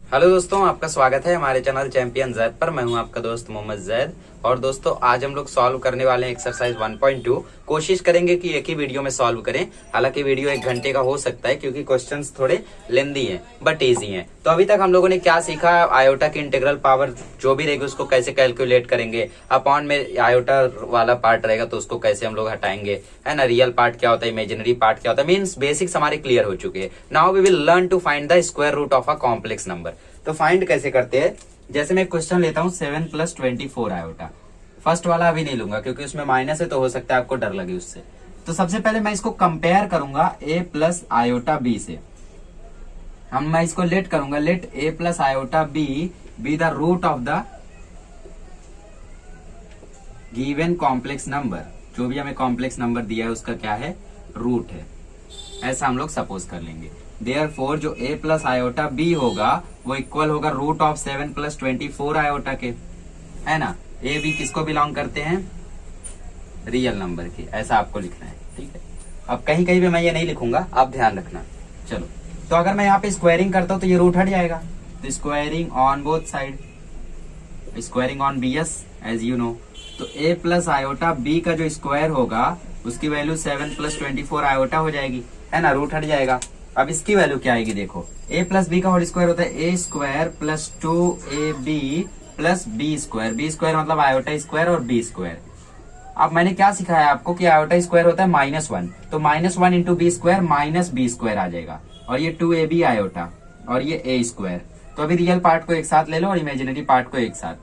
Hello दोस्तों, आपका स्वागत है हमारे चैनल चैंपियन जैद पर। मैं हूं आपका दोस्त मोहम्मद जैद। और दोस्तों, आज हम लोग सॉल्व करने वाले हैं एक्सरसाइज 1.2। कोशिश करेंगे कि एक ही वीडियो में सॉल्व करें। हालांकि वीडियो 1 घंटे का हो सकता है क्योंकि क्वेश्चंस थोड़े लेंदी हैं बट इजी हैं। तो अभी तक हम लोगों ने क्या सीखा, आयोटा की इंटीग्रल पावर जो भी रहेगी उसको कैसे कैलकुलेट करेंगे, अपॉन में आयोटा वाला पार्ट रहेगा तो उसको कैसे हम लोग हटाएंगे, है ना। रियल पार्ट क्या होता है, इमेजिनरी पार्ट क्या होता है, मीन्स बेसिक्स हमारे क्लियर हो चुके हैं। Now we will learn to find the square root of a complex number. तो फाइंड कैसे करते हैं, जैसे मैं क्वेश्चन लेता हूं 7 + 24 आयोटा। फर्स्ट वाला अभी नहीं लूंगा क्योंकि उसमें माइनस है तो हो सकता है आपको डर लगे उससे। तो सबसे पहले मैं इसको कंपेयर करूंगा a प्लस आयोटा b से। मैं इसको लेट करूंगा, let a plus iota b be the root of the given complex number. जो भी हमें कॉम्प्लेक्स नंबर दिया है उसका क्या है, रूट है। ऐसा हम लोग सपोज कर लेंगे। देयरफॉर जो a प्लस आयोटा b होगा वो इक्वल होगा रूट ऑफ 7 + 24 आयोटा के, है ना। a b किसको बिलोंग करते हैं, रियल नंबर के। ऐसा आपको लिखना है, ठीक है। अब कहीं कहीं भी मैं ये नहीं लिखूंगा, आप ध्यान रखना। चलो, तो अगर मैं यहाँ पे स्क्वायरिंग करता हूं तो ये रूट हट जाएगा। तो squaring on both side, squaring on bs as you know. तो a प्लस आयोटा b का जो स्क्वायर होगा उसकी वैल्यू 7 + 24 आयोटा हो जाएगी, है ना। रूट हट जाएगा। अब इसकी वैल्यू क्या आएगी, देखो a प्लस बी का होल स्क्वायर होता है a square plus 2ab plus b square. b square मतलब आयोटा स्क्वायर और b स्क्वायर। अब मैंने क्या सिखाया आपको कि आयोटा स्क्वायर होता है -1, तो -1 into B square minus B square आ जाएगा। और ये 2ab आयोटा और ये a स्क्वायर। तो अभी रियल पार्ट को एक साथ ले लो और इमेजिनरी पार्ट को एक साथ।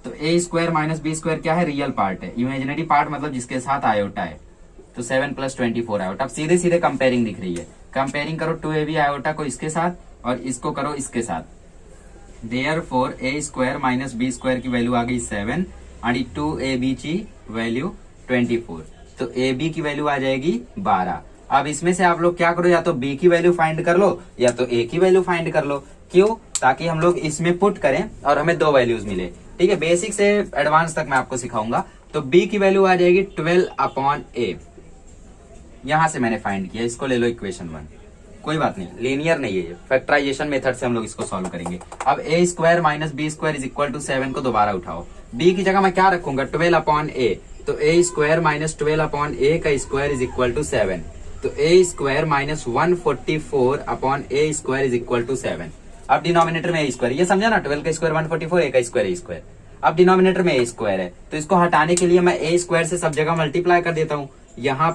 तो a square minus B square क्या है, रियल पार्ट है। इमेजिनरी पार्ट मतलब जिसके साथ आयोटा है। तो 7 + 24 आयोटा। अब सीधे सीधे कंपेयरिंग दिख रही है। कंपेयरिंग करो 2ab आयोटा को इसके साथ और इसको करो इसके साथ। Therefore a square minus B square की वैल्यू आ गई 7 आणि 2ab ची वैल्यू 24। तो ab की वैल्यू आ जाएगी 12। अब इसमें से आप लोग क्या करो, या तो b की वैल्यू फाइंड कर लो या तो a की वैल्यू फाइंड कर लो। क्यों, ताकि हम लोग इसमें पुट करें और हमें दो वैल्यूज मिले, ठीक है। बेसिक से एडवांस तक मैं आपको सिखाऊंगा। तो b की वैल्यू आ जाएगी 12/a। यहां से मैंने फाइंड किया, इसको ले लो इक्वेशन 1। कोई बात नहीं, लीनियर नहीं है, फैक्टराइजेशन मेथड से हम लोग इसको सॉल्व करेंगे। अब a square minus B square is equal to 7 को दोबारा उठाओ। b की जगह मैं क्या रखूंगा, 12/a। तो a स्क्वायर माइनस 12/a का स्क्वायर इज इक्वल टू 7। तो a square minus 144/a square is equal to 7। अब डिनोमिनेटर में a स्क्वायर, ये समझा ना, 12 का स्क्वायर 144, a का स्क्वायर a स्क्वायर। अब डिनोमिनेटर में a स्क्वायर है तो इसको हटाने के लिए मैं a स्क्वायर से सब जगह मल्टीप्लाई कर देता हूँ। यहाँ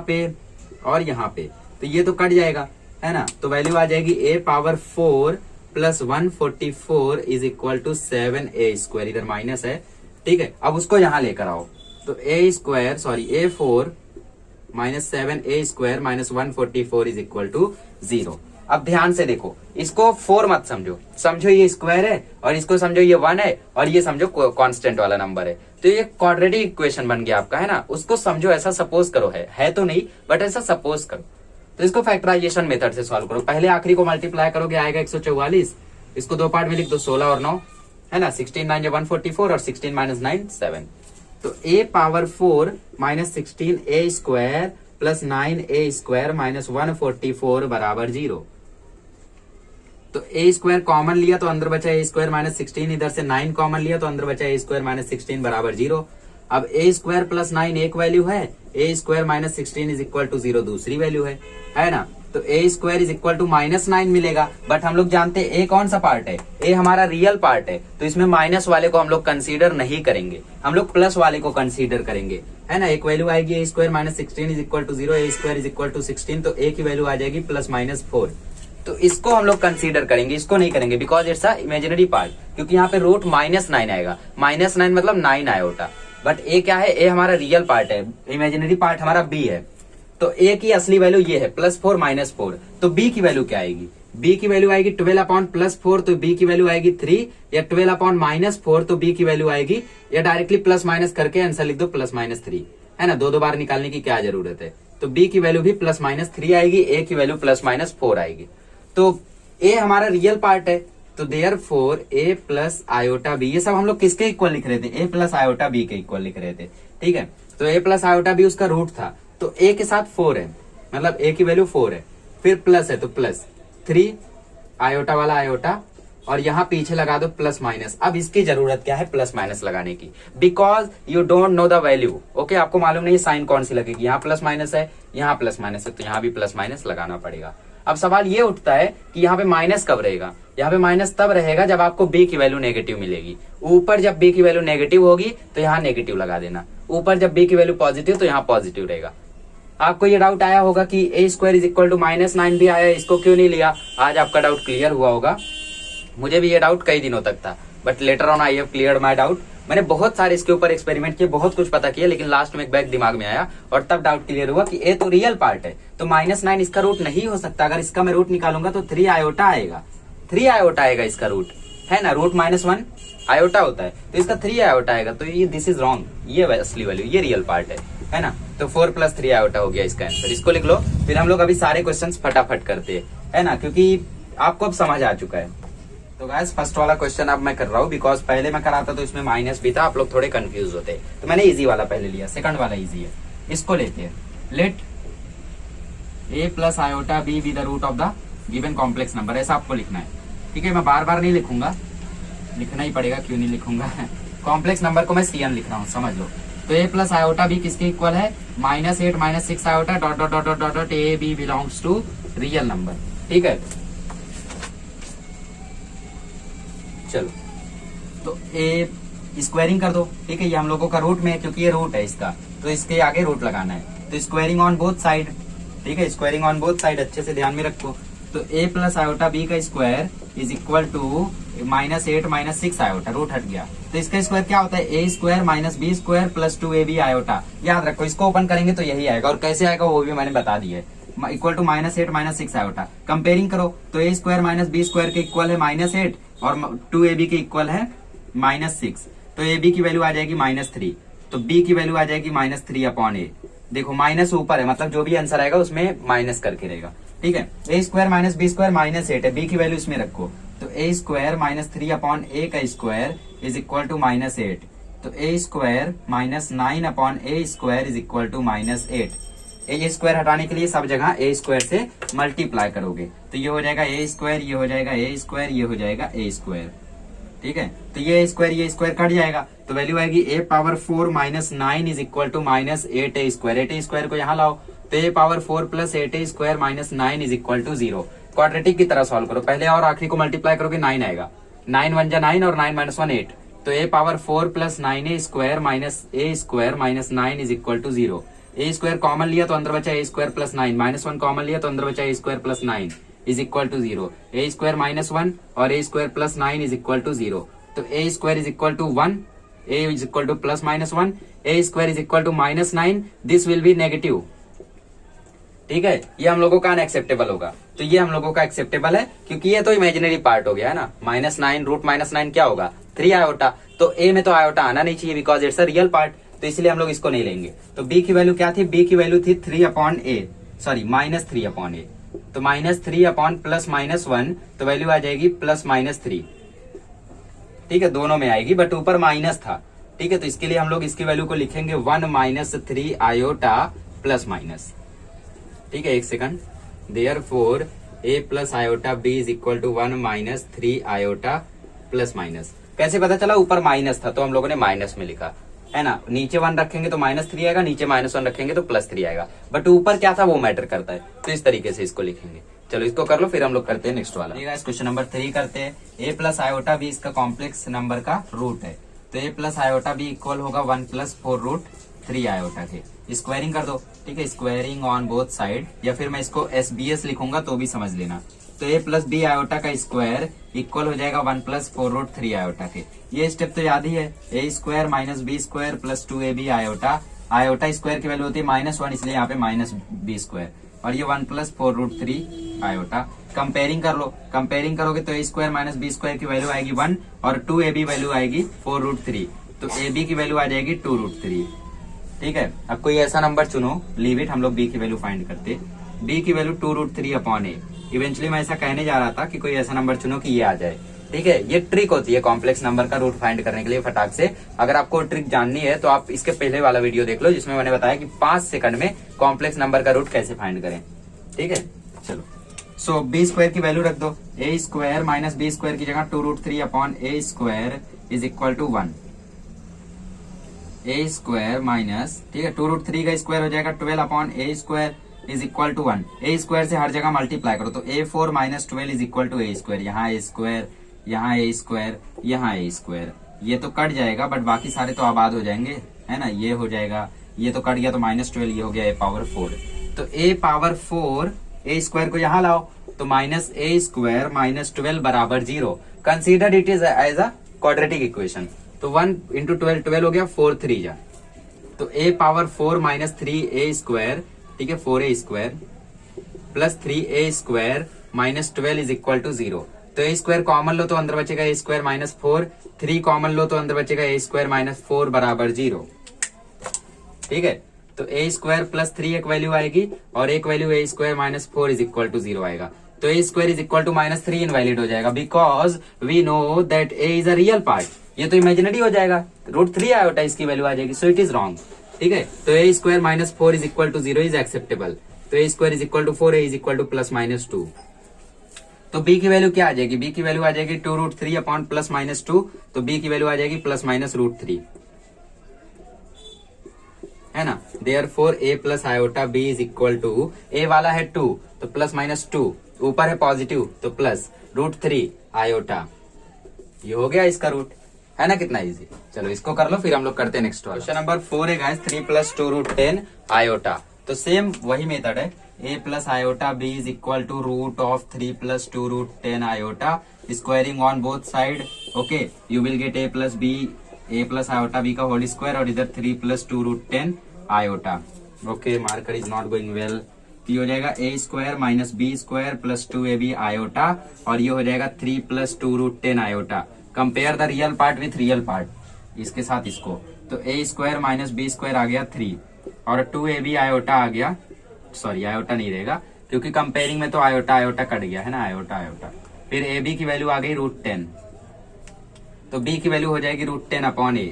पे और यहाँ पे, तो ये तो कट जाएगा, है ना। तो वैल्यू आ जाएगी a⁴ + 144 is equal to 7a square. इधर माइनस है, ठीक है। अब उसको यहाँ लेकर आओ। तो a4 minus 7a square minus 144 is equal to 0। अब ध्यान से देखो, इसको 4 मत समझो, समझो ये स्क्वायर है और इसको समझो ये 1 है और ये समझो कांस्टेंट वाला नंबर है। तो ये क्वाड्रेटिक इक्वेशन बन गया आपका, है ना। उसको समझो, ऐसा सपोज करो, है तो नहीं बट ऐसा सपोज करो। तो इसको फैक्टराइजेशन मेथड से सॉल्व करो। पहले आखिरी को मल्टीप्लाई करोगे आएगा 144। इसको दो पार्ट में लिख दो, 16 और 9, है ना। 16 9 144 और 16 - 9 7। तो a⁴ minus 16a square plus 9a square minus 144 बराबर 0। तो a स्क्वायर कॉमन लिया तो अंदर बचा a स्क्वायर माइनस 16, इधर से 9 कॉमन लिया तो अंदर बचा a स्क्वायर माइनस 16 बराबर 0। अब a स्क्वायर प्लस 9 एक वैल्यू है, a square minus 16 is equal to 0 दूसरी वैल्यू है ना। तो a square is equal to -9 मिलेगा। बट हम लोग जानते हैं a कौन सा पार्ट है, a हमारा रियल पार्ट है। तो इसमें माइनस वाले को हम लोग कंसीडर नहीं करेंगे, हम लोग प्लस वाले को कंसीडर करेंगे, है ना। एक वैल्यू आएगी a square minus 16 is equal to 0, a square is equal to 16। तो a की वैल्यू आ जाएगी +-4। तो इसको हम लोग कंसीडर करेंगे, इसको नहीं करेंगे because it's a imaginary part. क्योंकि यहाँ पे रूट -9 आएगा, -9 मतलब 9 आयोटा। बट a क्या है, a हमारा रियल पार्ट है, इमेजिनरी पार्ट हमारा b है। तो a की असली वैल्यू ये है +4 -4। तो b की वैल्यू क्या आएगी, b की वैल्यू आएगी 12/+4, तो b की वैल्यू आएगी 3, या 12/-4 तो b की वैल्यू आएगी, या डायरेक्टली प्लस माइनस करके आंसर लिख दो +-3, है ना। दो बार निकालने की क्या जरूरत है। तो b की वैल्यू भी +-3 आएगी, a की वैल्यू +-4 आएगी। तो a हमारा रियल पार्ट है। तो therefore a plus iota b, ये सब हम लोग किसके इक्वल लिख रहे थे, a प्लस आयोटा b के इक्वल लिख रहे थे, ठीक है। तो a प्लस आयोटा b उसका रूट था। तो a के साथ 4 है, मतलब a की वैल्यू 4 है, फिर प्लस है तो +3 आयोटा वाला आयोटा और यहाँ पीछे लगा दो प्लस माइनस। अब इसकी जरूरत क्या है प्लस माइनस लगाने की, because you don't know the value. Okay, आपको मालूम नहीं साइन कौन सी लगेगी, यहाँ प्लस माइनस है, यहाँ प्लस माइनस है, तो यहाँ भी प्लस माइनस लगाना पड़ेगा। अब सवाल ये उठता है कि यहाँ पे माइनस कब रहेगा। यहाँ पे माइनस तब रहेगा जब आपको बी की वैल्यू नेगेटिव मिलेगी। ऊपर जब बी की वैल्यू नेगेटिव होगी तो यहाँ नेगेटिव लगा देना, ऊपर जब बी की वैल्यू पॉजिटिव तो यहाँ पॉजिटिव रहेगा। आपको ये डाउट आया होगा कि ए स्क्वायर इज इक्वल टू -9 भी आया, इसको क्यों नहीं लिया। आज आपका डाउट क्लियर हुआ होगा। मुझे भी ये डाउट कई दिनों तक था, but later on I have cleared my doubt. मैंने बहुत सारे इसके ऊपर एक्सपेरिमेंट किए, बहुत कुछ पता किया, लेकिन लास्ट में एक बैग दिमाग में आया और तब डाउट क्लियर हुआ कि ए तो रियल पार्ट है, तो -9 इसका रूट नहीं हो सकता। अगर इसका मैं रूट निकालूंगा तो 3 आयोटा आएगा, 3 आयोटा आएगा इसका रूट, है ना। रूट -1 आयोटा होता है, तो इसका 3 आयोटा आएगा, तो ये दिस इज रॉन्ग, ये असली वैल्यू, ये रियल पार्ट है ना। तो 4 + 3 आयोटा हो गया इसका आंसर। इसको लिख लो, फिर हम लोग अभी सारे क्वेश्चन फटाफट करते हैं, है ना, क्योंकि आपको अब समझ आ चुका है। तो गाइस फर्स्ट वाला क्वेश्चन अब मैं कर रहा हूँ, बिकॉज पहले मैं कराता तो इसमें माइनस भी था, आप लोग थोड़े कंफ्यूज होते, तो मैंने इजी वाला पहले लिया। सेकंड वाला इजी है, इसको लेते हैं। Let a + iota b be the root of the given complex number, ऐसा आपको लिखना है, ठीक है। मैं बार बार नहीं लिखूंगा, लिखना ही पड़ेगा, क्यों नहीं लिखूंगा। कॉम्प्लेक्स नंबर को मैं cn लिख रहा हूँ, समझ लो। तो a + आयोटा b किसके इक्वल है, -8 - 6 iota dot dot dot dot dot a b belongs to real number, ठीक है। चलो, तो ए स्क्वायरिंग कर दो, ठीक है। ये हम लोगों का रूट में है, क्योंकि ये रूट है इसका, तो इसके आगे रूट लगाना है। तो स्क्वायरिंग ऑन बोथ साइड, ठीक है, स्क्वायरिंग ऑन बोथ साइड अच्छे से ध्यान में रखो। तो a + आयोटा b का square is equal to -8 - 6 iota, root हट गया, तो इसका स्क्वायर क्या होता है, a² - b² + 2ab आयोटा। याद रखो, इसको ओपन करेंगे तो यही आएगा, और कैसे आएगा वो भी मैंने बता दिया है। Equal to -8 - 6 iota. कंपेयरिंग करो तो a² - b² के इक्वल है -8 और 2ab के इक्वल है -6, तो ab की वैल्यू आ जाएगी -3, तो b की वैल्यू आ जाएगी -3/a। देखो माइनस ऊपर है, मतलब जो भी आंसर आएगा उसमें माइनस करके रहेगा, ठीक है। a² - b² -8 है, b की वैल्यू इसमें रखो, तो a² - 3/a का स्क्वायर इज इक्वल टू -8, तो a² - 9/a² is equal to -8। a² हटाने के लिए सब जगह a² से मल्टीप्लाई करोगे, तो ये हो जाएगा a², ये हो जाएगा a², ये हो जाएगा a², ठीक है। तो ये स्क्वायर कट जाएगा, तो वैल्यू आएगी a⁴ - 9 is equal to -8a²। 8a² को यहाँ लाओ, तो a⁴ + 8a² - 9 is equal to 0। Quadratic की तरह सॉल्व करो, पहले और आखिरी को मल्टीप्लाई करोगे 9 आएगा, 9 × 1 = 9 और 9 - 1 8, तो a⁴ + 9a² - a² - 9 is equal to 0। a² common लिया तो अंदर बचा a² + 9, -1 कॉमन लिया तो अंदर बचा a² + 9 is equal to 0। a² - 1 और a² + 9 इज इक्वल टू 0, तो a² is equal to 1, a is equal to +-1, a² is equal to -9, this will be negative, ठीक है। ये हम लोगों का अनएक्सेप्टेबल होगा, तो ये हम लोगों का एक्सेप्टेबल है, क्योंकि ये तो इमेजिनरी पार्ट हो गया है ना। -9 रूट -9 क्या होगा, 3 आयोटा, तो a में तो आयोटा आना नहीं चाहिए, because it's a real part, तो इसलिए हम लोग इसको नहीं लेंगे। तो b की वैल्यू क्या थी, b की वैल्यू थी -3/a, तो -3/+ -1, तो वैल्यू आ जाएगी +-3, ठीक है, दोनों में आएगी, बट ऊपर माइनस था, ठीक है। तो इसके लिए हम लोग इसकी वैल्यू को लिखेंगे 1 - 3 आयोटा +-, ठीक है। एक second, therefore a + iota b is equal to 1 - 3 iota +-। कैसे पता चला, ऊपर माइनस था तो हम लोगों ने माइनस में लिखा, है ना। नीचे 1 रखेंगे तो -3 आएगा, नीचे -1 रखेंगे तो +3 आएगा, बट ऊपर क्या था वो मैटर करता है, तो इस तरीके से इसको लिखेंगे। चलो इसको कर लो, फिर हम लोग करते हैं नेक्स्ट वाला। क्वेश्चन नंबर 3 करते हैं। a + आयोटा b इसका कॉम्प्लेक्स नंबर का रूट है, तो a + आयोटा b इक्वल होगा 1 + 4√3 आयोटा के। स्क्वायरिंग कर दो, ठीक है, स्क्वायरिंग ऑन बोथ साइड, या फिर मैं इसको SBS लिखूंगा तो भी समझ लेना। तो a + b आयोटा का स्क्वायर इक्वल हो जाएगा 1 + 4√3 आयोटा के। ये स्टेप तो याद ही है, a² - b² + 2ab iota, iota square की वैल्यू होती है -1, इसलिए यहाँ पे -b², और ये 1 + 4√3 आयोटा। कंपेयरिंग कर लो, कंपेयरिंग करोगे तो a² - b² की वैल्यू आएगी 1 और 2ab वैल्यू आएगी 4√3, तो ab की वैल्यू आ जाएगी 2√3, ठीक है। अब कोई ऐसा नंबर चुनो, लीव इट, हम लोग b की वैल्यू फाइंड करते। b की वैल्यू 2√3/a। इवेंचुअली मैं ऐसा कहने जा रहा था कि कोई ऐसा नंबर चुनो कि ये आ जाए, ठीक है। ये ट्रिक होती है कॉम्प्लेक्स नंबर का रूट फाइंड करने के लिए फटाक से। अगर आपको ट्रिक जाननी है तो आप इसके पहले वाला वीडियो देख लो, जिसमें मैंने बताया कि 5 सेकंड में कॉम्प्लेक्स नंबर का रूट कैसे फाइंड करें, ठीक है। चलो सो बी स्क्वायर की वैल्यू रख दो, a square minus B square की जगह 2√3 upon a square is equal to 1। A square minus, ठीक है, 2√3 का स्क्वायर हो जाएगा 12 upon a square is equal to 1। A square से हर जगह मल्टीप्लाई करो, तो A4 minus 12 is equal to a square. यहाँ ए स्क्वायर, यहाँ ए स्क्वायर, यहाँ ए स्क्वायर, ये तो कट जाएगा बट बाकी सारे तो आबाद हो जाएंगे, है ना। ये हो जाएगा, ये तो कट गया तो -12, ये हो गया a पावर 4। तो a पावर 4 ए स्क्वायर को यहाँ लाओ तो माइनस ए स्क्वायर माइनस 12 बराबर 0। Consider it is as a quadratic equation. तो 1 इंटू 12, 12 हो गया, 4 3 जा, तो a power 4 minus 3a square, ठीक है, 4a square plus 3a square minus 12 is equal to 0। तो a स्क्वायर कॉमन लो तो अंदर बचेगा a स्क्वायर माइनस 4, 3 कॉमन लो तो अंदर बचेगा a स्क्वायर माइनस 4 बराबर 0। ठीक है, तो a स्क्वायर प्लस 3 एक वैल्यू आएगी और एक value a square minus 4 is equal to 0 आएगा। तो a square is equal to -3 invalid हो जाएगा because we know that a is a real part. ये तो इमेजिनरी हो जाएगा, √3 आयोटा इसकी वैल्यू आ जाएगी, सो इट इज रॉन्ग। ठीक है, तो a square minus 4 is equal to 0 is acceptable. तो a square is equal to 4, a is equal to plus minus 2। तो b की वैल्यू क्या आ जाएगी? b की वैल्यू आ जाएगी 2√3 अपॉन प्लस माइनस 2। तो b की वैल्यू आ जाएगी प्लस माइनस √3, है ना। Therefore a plus iota b is equal to, a वाला है 2 तो प्लस माइनस 2, ऊपर है पॉजिटिव तो प्लस √3 आयोटा, ये हो गया इसका रूट, है ना। कितना इजी। चलो इसको कर लो, फिर हम लोग करते हैं नेक्स्ट वाला। क्वेश्चन नंबर 4 है गाइस, 3 प्लस 2√10 आयोटा। तो सेम वही मेथड है, a plus iota b is equal to root of 3 plus 2√10 iota, squaring on both side. Okay, you will get a plus b, a plus iota b का whole square और इधर 3 plus 2√10 iota. Okay, marker is not going well. ये हो जाएगा a square minus B square plus 2ab iota और ये हो जाएगा 3 plus 2√10 iota. Compare the real part with real part, इसके साथ इसको। तो a square minus B square आ गया 3 और 2ab आयोटा आ गया, सॉरी आयोटा नहीं रहेगा क्योंकि कंपेयरिंग में तो आयोटा आयोटा कट गया, है ना, आयोटा आयोटा। फिर ab की वैल्यू आ गई √10, तो b की वैल्यू हो जाएगी √10 अपॉन a।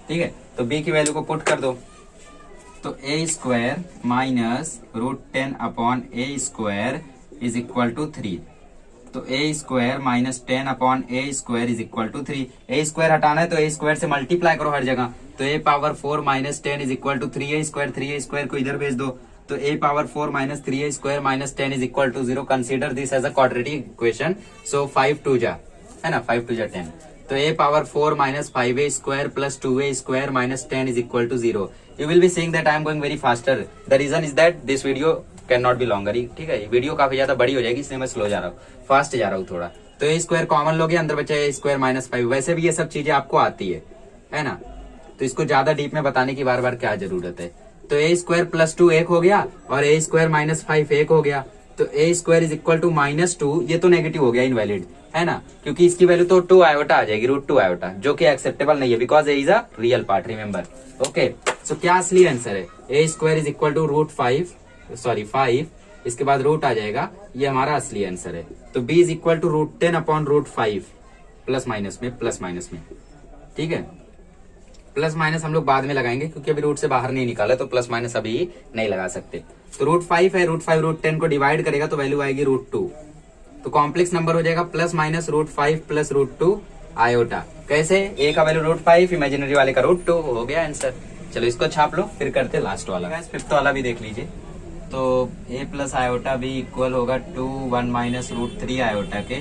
ठीक है, तो b की वैल्यू को पुट कर दो, तो a square minus √10 upon a square is equal to 3। तो a square minus 10 upon a square is equal to 3। a square हटाना है तो a स्क्वायर से मल्टीप्लाई करो हर जगह। तो a power 4 minus 10 is equal to 3a square, 3a square को इधर भेज दो। तो a power 4 minus 3a square minus 10 is equal to 0। Consider this as a quadratic equation. So 5 2 जा, है ना, 5 2 जा 10। तो a power 4 minus 5a square plus 2a square minus 10 is equal to 0। You will be saying that I am going very faster. The reason is that this video can not be longer. ठीक है, video काफी ज्यादा बड़ी हो जाएगी इसलिए मैं slow जा रहा हूँ, फास्ट जा रहा हूँ थोड़ा। तो a स्क्वायर कॉमन लोगे, अंदर बचा a स्क्वायर माइनस 5। वैसे भी ये सब चीजें आपको आती है ना, तो इसको ज्यादा डीप में बताने की बार बार क्या जरूरत है। तो a स्क्वायर प्लस 2 1 हो गया और a स्क्वायर माइनस 5 1 हो गया। तो a square is equal to -2, ये तो नेगेटिव हो गया, इनवैलिड, है ना, क्योंकि इसकी वैल्यू तो 2 आयोटा आ जाएगी, √2 आयोटा, जो कि एक्सेप्टेबल नहीं है because a is a real part, remember. Okay, so क्या असली आंसर है? a square is equal to √5, इसके बाद रूट आ जाएगा, ये हमारा असली आंसर है। तो b is equal to √10 upon √5 plus minus में। ठीक है, प्लस माइनस हम लोग बाद में लगाएंगे क्योंकि अभी रूट से बाहर नहीं निकाला, तो प्लस माइनस अभी नहीं लगा सकते। तो √5 है, √5 √10 को डिवाइड करेगा तो वैल्यू आएगी √2। तो कॉम्प्लेक्स नंबर हो जाएगा प्लस माइनस √5 प्लस √2 आयोटा। कैसे? a का वैल्यू √5, इमेजिनरी वाले का √2, हो गया आंसर। चलो इसको छाप लो, फिर करते लास्ट वाला। फिफ्थ वाला भी देख लीजिए। तो a plus iota b equal होगा 2 1 माइनस √3 आयोटा के,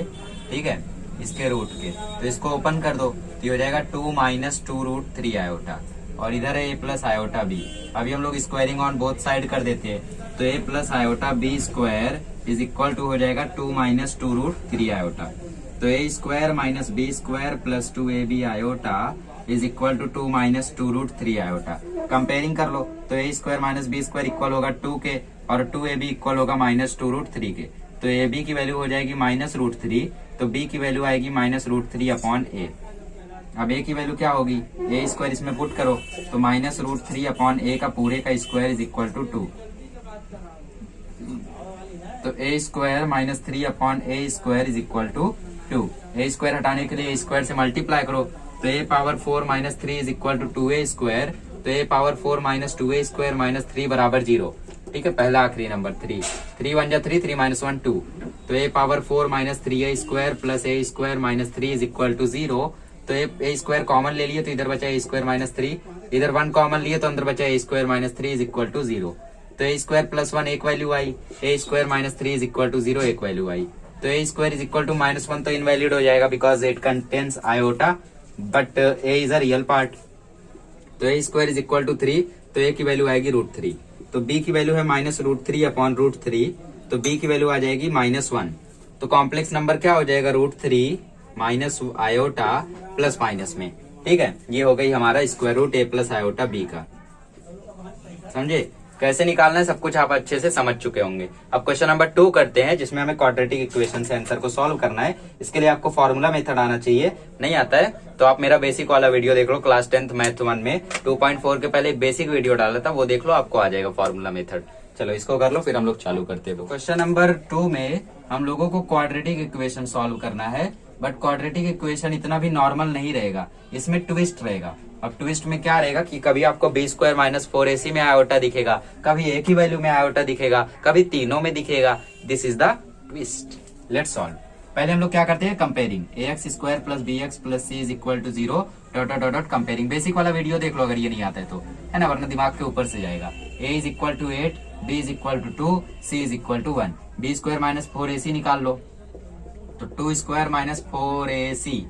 ठीक है, इसके रूट के। तो इसको ओपन कर दो, तो ये हो जाएगा 2 माइनस 2√3 आयोटा और इधर है a प्लस आयोटा b। अभी हम लोग स्क्वायरिंग ऑन बोथ साइड कर देते हैं। तो a plus iota b square is equal to हो जाएगा 2 माइनस 2√3 आयोटा। तो a square minus b square plus 2ab iota is equal to 2 minus 2√3 iota. Comparing कर लो, तो a square minus b square equal होगा 2 के और 2ab इक्वल होगा माइनस 2√3 के। तो ab की वैल्यू हो जाएगी माइनस √3, तो b की वैल्यू आएगी माइनस √3 अपॉन a। अब a की वैल्यू क्या होगी? a स्क्वायर इसमें पुट करो, तो माइनस √3 अपॉन a का पूरे का स्क्वायर इज इक्वल टू 2। तो a square minus 3 upon a square is equal to 2। a square हटाने के लिए a स्क्वायर से मल्टीप्लाई करो, तो a power 4 minus 3 is equal to 2a square. तो a power 4 minus 2a square minus 3 बराबर 0। ठीक है, पहला आखिरी नंबर 3, 3 1 जा 3, 3 माइनस 1 2, तो a power 4 minus 3a square plus a square minus 3 is equal to 0। तो a स्क्वायर कॉमन ले लिए तो इधर बचा a स्क्वायर माइनस 3, इधर 1 कॉमन लिए तो अंदर बचा a square minus 3 is equal to 0। तो a स्क्वायर प्लस 1 एक वैल्यू आई, a square minus 3 is equal to 0 एक वैल्यू आई। तो a square is equal to minus 1 तो इनवैलिड हो जाएगा because it contains iota but a is a real part. तो a square is equal to 3, तो a की वैल्यू आएगी √3। तो b की वैल्यू है माइनस √3 अपॉन √3, तो b की वैल्यू आ जाएगी -1। तो कॉम्प्लेक्स नंबर क्या हो जाएगा √3 माइनस आयोटा प्लस माइनस में। ठीक है, ये हो गई हमारा square root a plus iota b का। समझे कैसे निकालना है, सब कुछ आप अच्छे से समझ चुके होंगे। अब क्वेश्चन नंबर 2 करते हैं जिसमें हमें क्वाड्रेटिक इक्वेशन से आंसर को सॉल्व करना है। इसके लिए आपको फॉर्मूला मेथड आना चाहिए, नहीं आता है तो आप मेरा बेसिक वाला वीडियो देख लो, क्लास 10th मैथ 1 में 2.4 के पहले एक बेसिक वीडियो डाला था, वो देख लो, आपको आ जाएगा फॉर्मूला मेथड। चलो इसको कर लो फिर हम लोग चालू करते हैं। क्वेश्चन नंबर 2 में हम लोगों को क्वाड्रेटिक इक्वेशन सॉल्व करना है, बट क्वाड्रेटिक इक्वेशन इतना भी नॉर्मल नहीं रहेगा, इसमें ट्विस्ट रहेगा। अब ट्विस्ट में क्या रहेगा कि कभी आपको b स्क्वायर माइनस 4ac में आयोटा दिखेगा, कभी एक ही वैल्यू में आयोटा दिखेगा, कभी तीनों में दिखेगा। This is the twist. Let's solve. पहले हम लोग क्या करते हैं, comparing ax square plus bx plus c is equal to 0 dot dot dot comparing. Basic वाला वीडियो देख लो अगर ये नहीं आता है तो, है ना, वरना दिमाग के ऊपर से जाएगा। a is equal to 8, b is equal to 2, c is equal to 1। b square minus 4ac निकाल लो, तो 2 स्क्वायर माइनस 4ac,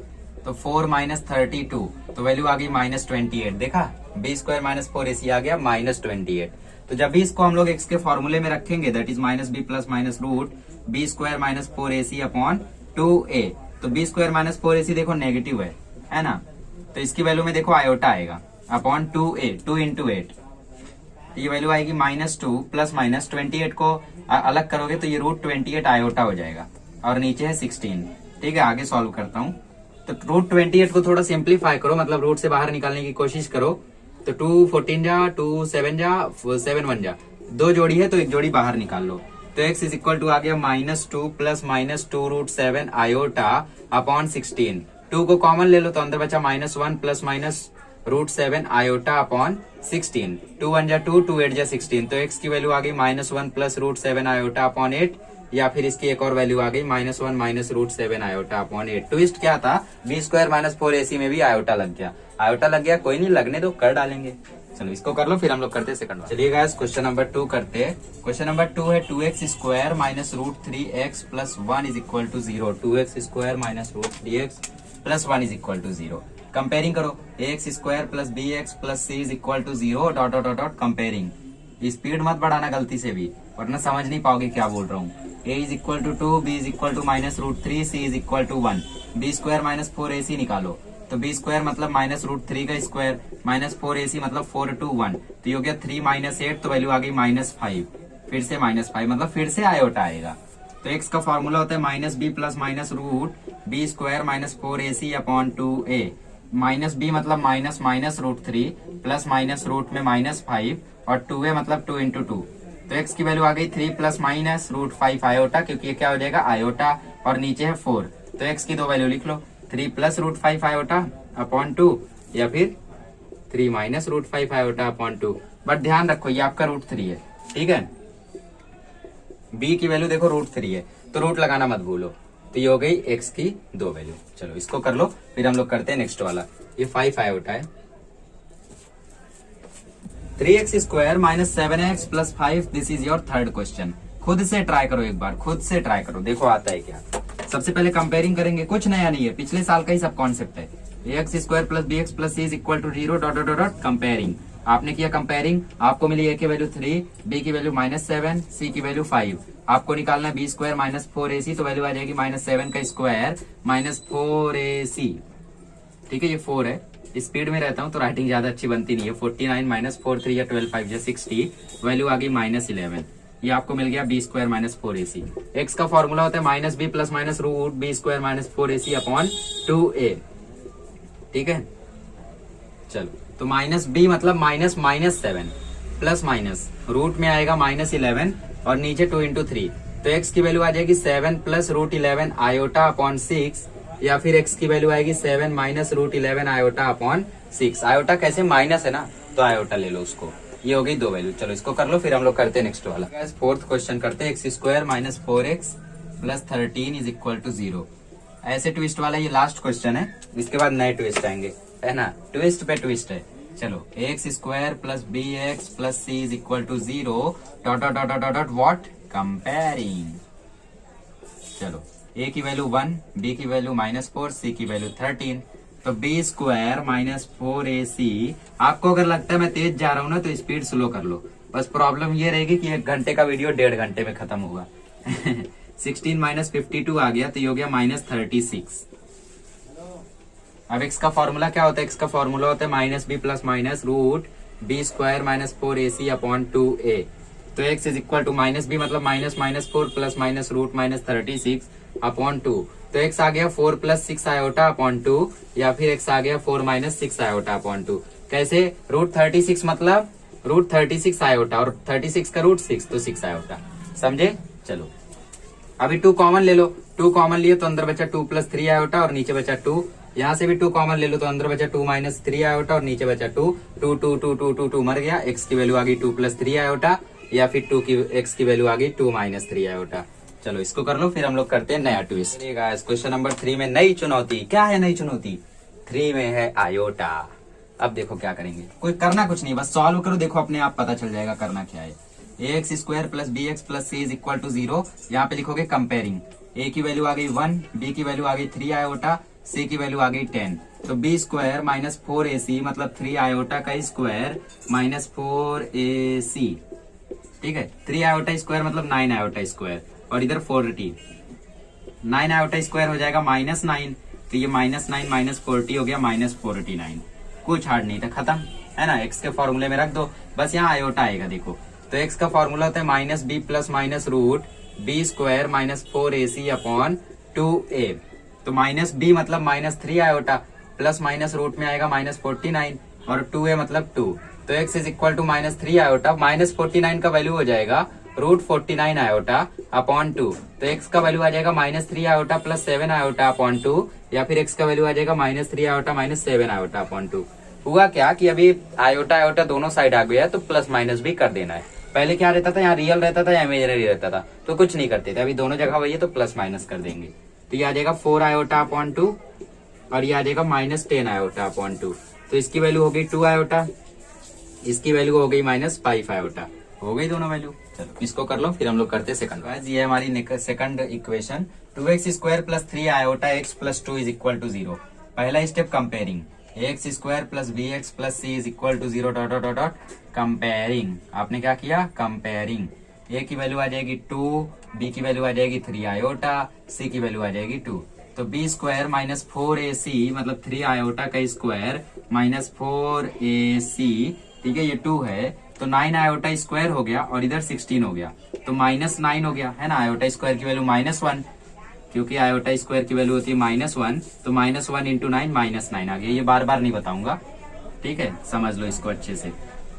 तो 4 माइनस 32, तो वैल्यू आ गई -28। देखा, b स्क्वायर माइनस 4ac आ गया -28। तो जब भी इसको हम लोग x के फॉर्मूले में रखेंगे that is minus b plus minus root b square minus 4ac upon 2a, तो b स्क्वायर माइनस 4ac देखो नेगेटिव है ना, तो इसकी वैल्यू में देखो आयोटा आएगा अपॉन 2a, 2 इंटू 8, ये वैल्यू आएगी -2 प्लस माइनस 28 को अलग करोगे तो ये √28 आयोटा हो जाएगा और नीचे है 16। ठीक है, आगे सॉल्व करता हूँ। तो √28 को थोड़ा सिंप्लीफाई करो, मतलब रूट से बाहर निकालने की कोशिश करो। तो 2 14 जा, 2 7 जा, 7 1 जा, 2 जोड़ी है तो एक जोड़ी बाहर निकाल लो। तो x इज इक्वल टू आ गया -2 प्लस -2√7 आयोटा अपॉन 16। 2 को कॉमन ले लो तो अंदर बचा -1 प्लस -√7 आयोटा अपॉन 16। 2 1 जा 2, 2 8 जा 16, तो x की वैल्यू आ गई -1 प्लस √7 आयोटा अपॉन 8, या फिर इसकी एक और वैल्यू आ गई -1 माइनस √7 आयोटा अपॉन 8। ट्विस्ट क्या था, b स्क्वायर माइनस 4ac में भी आयोटा लग गया। आयोटा लग गया, कोई नहीं, लगने दो, कर डालेंगे। चलो इसको कर लो फिर हम लोग करते सेकंड। चलिए गाइस क्वेश्चन नंबर 2 करते हैं। क्वेश्चन नंबर 2 है 2x square minus √3x plus 1 is equal to 0। 2x square minus √3x plus 1 is equal to 0। Comparing करो, ax square plus bx plus c is equal to 0 dot dot dot comparing. Speed मत बढ़ाना गलती से भी, वरना समझ नहीं पाओगे क्या बोल रहा हूँ। a is equal to 2, b is equal to minus √3, c is equal to 1। b square minus 4ac निकालो, तो b स्क्वायर मतलब माइनस √3 का स्क्वायर माइनस 4ac मतलब 4 2 1, तो ये हो गया 3 माइनस 8, तो वैल्यू आ गई -5, फिर से -5 मतलब फिर से आयोटा आएगा। तो x का फॉर्मूला होता है minus b plus minus root b square minus 4ac upon 2a। Minus b मतलब minus minus √3 plus minus root में -5 और 2a मतलब 2 इंटू 2, तो x की वैल्यू आ गई 3 प्लस माइनस √5 आयोटा, क्योंकि ये क्या हो जाएगा आयोटा और नीचे है 4, तो x की दो वैल्यू लिख लो, 3 प्लस √5 आयोटा अपॉन 2 या फिर 3 माइनस √5 आयोटा अपॉन 2। बट ध्यान रखो ये आपका √3 है, ठीक है। b की वैल्यू देखो √3 है, तो रूट लगाना मत भूलो। तो ये हो गई x की दो वैल्यू। चलो इसको कर लो फिर हम लोग करते हैं नेक्स्ट वाला। ये 5 आयोटा है। 3x square minus 7x plus 5, this is your third question. खुद से ट्राई करो, एक बार खुद से ट्राई करो, देखो आता है क्या। सबसे पहले कंपेयरिंग करेंगे, कुछ नया नहीं है, पिछले साल का ही सब कॉन्सेप्ट है। ax square plus bx plus c is equal to 0 dot dot dot comparing. आपने किया कंपेयरिंग, आपको मिली a की वैल्यू 3, b की वैल्यू -7, c की वैल्यू 5। आपको निकालना है b स्क्वायर माइनस 4ac, तो वैल्यू आ जाएगी -7 का स्क्वायर माइनस 4ac। ठीक है, ये 4 है, स्पीड में रहता हूँ तो राइटिंग ज्यादा अच्छी बनती नहीं है। 49 माइनस 4 3 या 12 5 या 60, वैल्यू आ गई -11। ये आपको मिल गया b square minus 4ac। x का फॉर्मूला होता है minus b plus minus root b square minus 4ac upon 2a। ठीक है, चलो तो माइनस b मतलब -7 प्लस माइनस रूट में आएगा -11 और नीचे 2 इंटू 3, तो x की वैल्यू आ जाएगी 7 प्लस √11 आयोटा अपॉन 6, या फिर x की वैल्यू आएगी 7 माइनस √11 आयोटा अपॉन 6। आयोटा कैसे माइनस है ना, तो आयोटा ले लो उसको। ये हो गई 2 वैल्यू। चलो इसको कर लो, फिर हम लोग करते हैं नेक्स्ट वाला। फोर्थ क्वेश्चन करते हैं। X square minus 4x plus 13 is equal to 0। ऐसे ट्विस्ट वाला ये लास्ट क्वेश्चन है, इसके बाद नए ट्विस्ट आएंगे, है ना, ट्विस्ट पे ट्विस्ट है। चलो x square plus B x plus C is equal to 0 dot dot dot dot dot what, comparing. चलो ए की वैल्यू 1, बी की वैल्यू -4, सी की वैल्यू 13। तो बी स्क्वायर माइनस 4ac। आपको अगर लगता है मैं तेज जा रहा हूं ना तो स्पीड स्लो कर लो, बस प्रॉब्लम ये रहेगी कि 1 घंटे का वीडियो 1.5 घंटे में खत्म होगा। 16 माइनस 52 आ गया तो ये हो गया -36। अब x का फॉर्मूला क्या होता है? x का फॉर्मूला होता है minus b plus minus root b square minus 4ac upon 2a। तो x is equal to minus b मतलब -4 प्लस माइनस रूट -36 अपॉन 2। तो x आ गया 4 प्लस 6 आयोटा अपॉन 2, या फिर x आ गया 4 माइनस 6 आयोटा अपॉन 2। कैसे? रूट 36 मतलब रूट 36 आयोटा, और 36 का रूट 6 तो 6 आयोटा। समझे? चलो अभी 2 कॉमन ले लो। 2 कॉमन लिए तो अंदर बचा 2 प्लस 3 आयोटा और नीचे बचा 2। यहाँ से भी 2 कॉमन ले लो तो अंदर बचा 2 माइनस 3 आयोटा और नीचे बचा 2। 2 2 2 2 2 2 मर गया। x की वैल्यू आ गई 2 प्लस 3 आयोटा, या फिर x की वैल्यू आ गई 2 माइनस 3 आयोटा। चलो इसको कर लो, फिर हम लोग करते हैं नया ट्विस्ट। क्वेश्चन नंबर 3 में नई चुनौती। क्या है नई चुनौती? 3 में है आयोटा। अब देखो क्या करेंगे, कोई करना कुछ नहीं, बस सॉल्व करो, देखो अपने आप पता चल जाएगा करना क्या है। X square plus B x plus C is equal to 0। यहाँ पे लिखोगे कंपेयरिंग। ए की वैल्यू आ गई 1, बी की वैल्यू आ गई 3 आयोटा, सी की वैल्यू आ गई 10। तो बी स्क्वायर माइनस 4ac मतलब 3 आयोटा का स्क्वायर माइनस 4ac। ठीक है, 3 आयोटा स्क्वायर मतलब 9 आयोटा स्क्वायर, और इधर 40। 9 आयोटा स्क्वायर हो जाएगा -9, तो ये -9 माइनस 40 हो गया -49। कुछ हार्ड नहीं था, खत्म है ना। एक्स के फॉर्मूले में रख दो, बस यहाँ आयोटा आएगा। देखो तो एक्स का फॉर्मूला होता है minus b plus minus root b square minus 4ac upon 2a। तो माइनस बी मतलब -3 आयोटा, प्लस माइनस रूट में आएगा -49, और 2a मतलब 2। तो x is equal to -3 iota, -49 का वैल्यू हो जाएगा √49 आयोटा अपॉन 2। तो x का वैल्यू आ जाएगा -3 आयोटा प्लस 7 आयोटा अपॉन 2, या फिर x का वैल्यू आ जाएगा -3 आयोटा माइनस 7 आयोटा अपॉन 2। हुआ क्या कि अभी आयोटा आयोटा दोनों साइड आ गया, तो प्लस माइनस भी कर देना है। पहले क्या रहता था, यहाँ रियल रहता था या इमेजिनरी रहता था, तो कुछ नहीं करते थे। अभी दोनों जगह वही है तो प्लस माइनस कर देंगे। तो ये आ जाएगा 4 आयोटा अपॉन 2, और ये आ जाएगा -10 आयोटा अपॉन 2। तो इसकी वैल्यू हो गई 2 आयोटा, इसकी वैल्यू हो गई -5 आयोटा। हो गई दोनों वैल्यू। चलो इसको कर लो, फिर हम लोग करते सेकंड। ये हमारी second equation 2x square plus 3 iota x plus 2 is equal to 0। पहला step comparing. X square plus B x plus C is equal to 0 dot dot dot comparing. आपने क्या किया? कंपेयरिंग। ए की वैल्यू आ जाएगी 2, B की value आ जाएगी 3 आयोटा, सी की वैल्यू आ जाएगी 2। तो बी स्क्वायर माइनस 4ac मतलब 3 आयोटा का स्क्वायर माइनस 4ac, ठीक है, ये 2 है, तो 9 आयोटा स्क्वायर हो गया, और इधर 16 हो गया, तो -9 हो गया, है ना। आयोटा स्क्वायर की वैल्यू -1, क्योंकि आयोटा स्क्वायर की वैल्यू होती है -1, तो -1 इंटू 9 -9 आ गया। ये बार बार नहीं बताऊंगा, ठीक है, समझ लो इसको अच्छे से।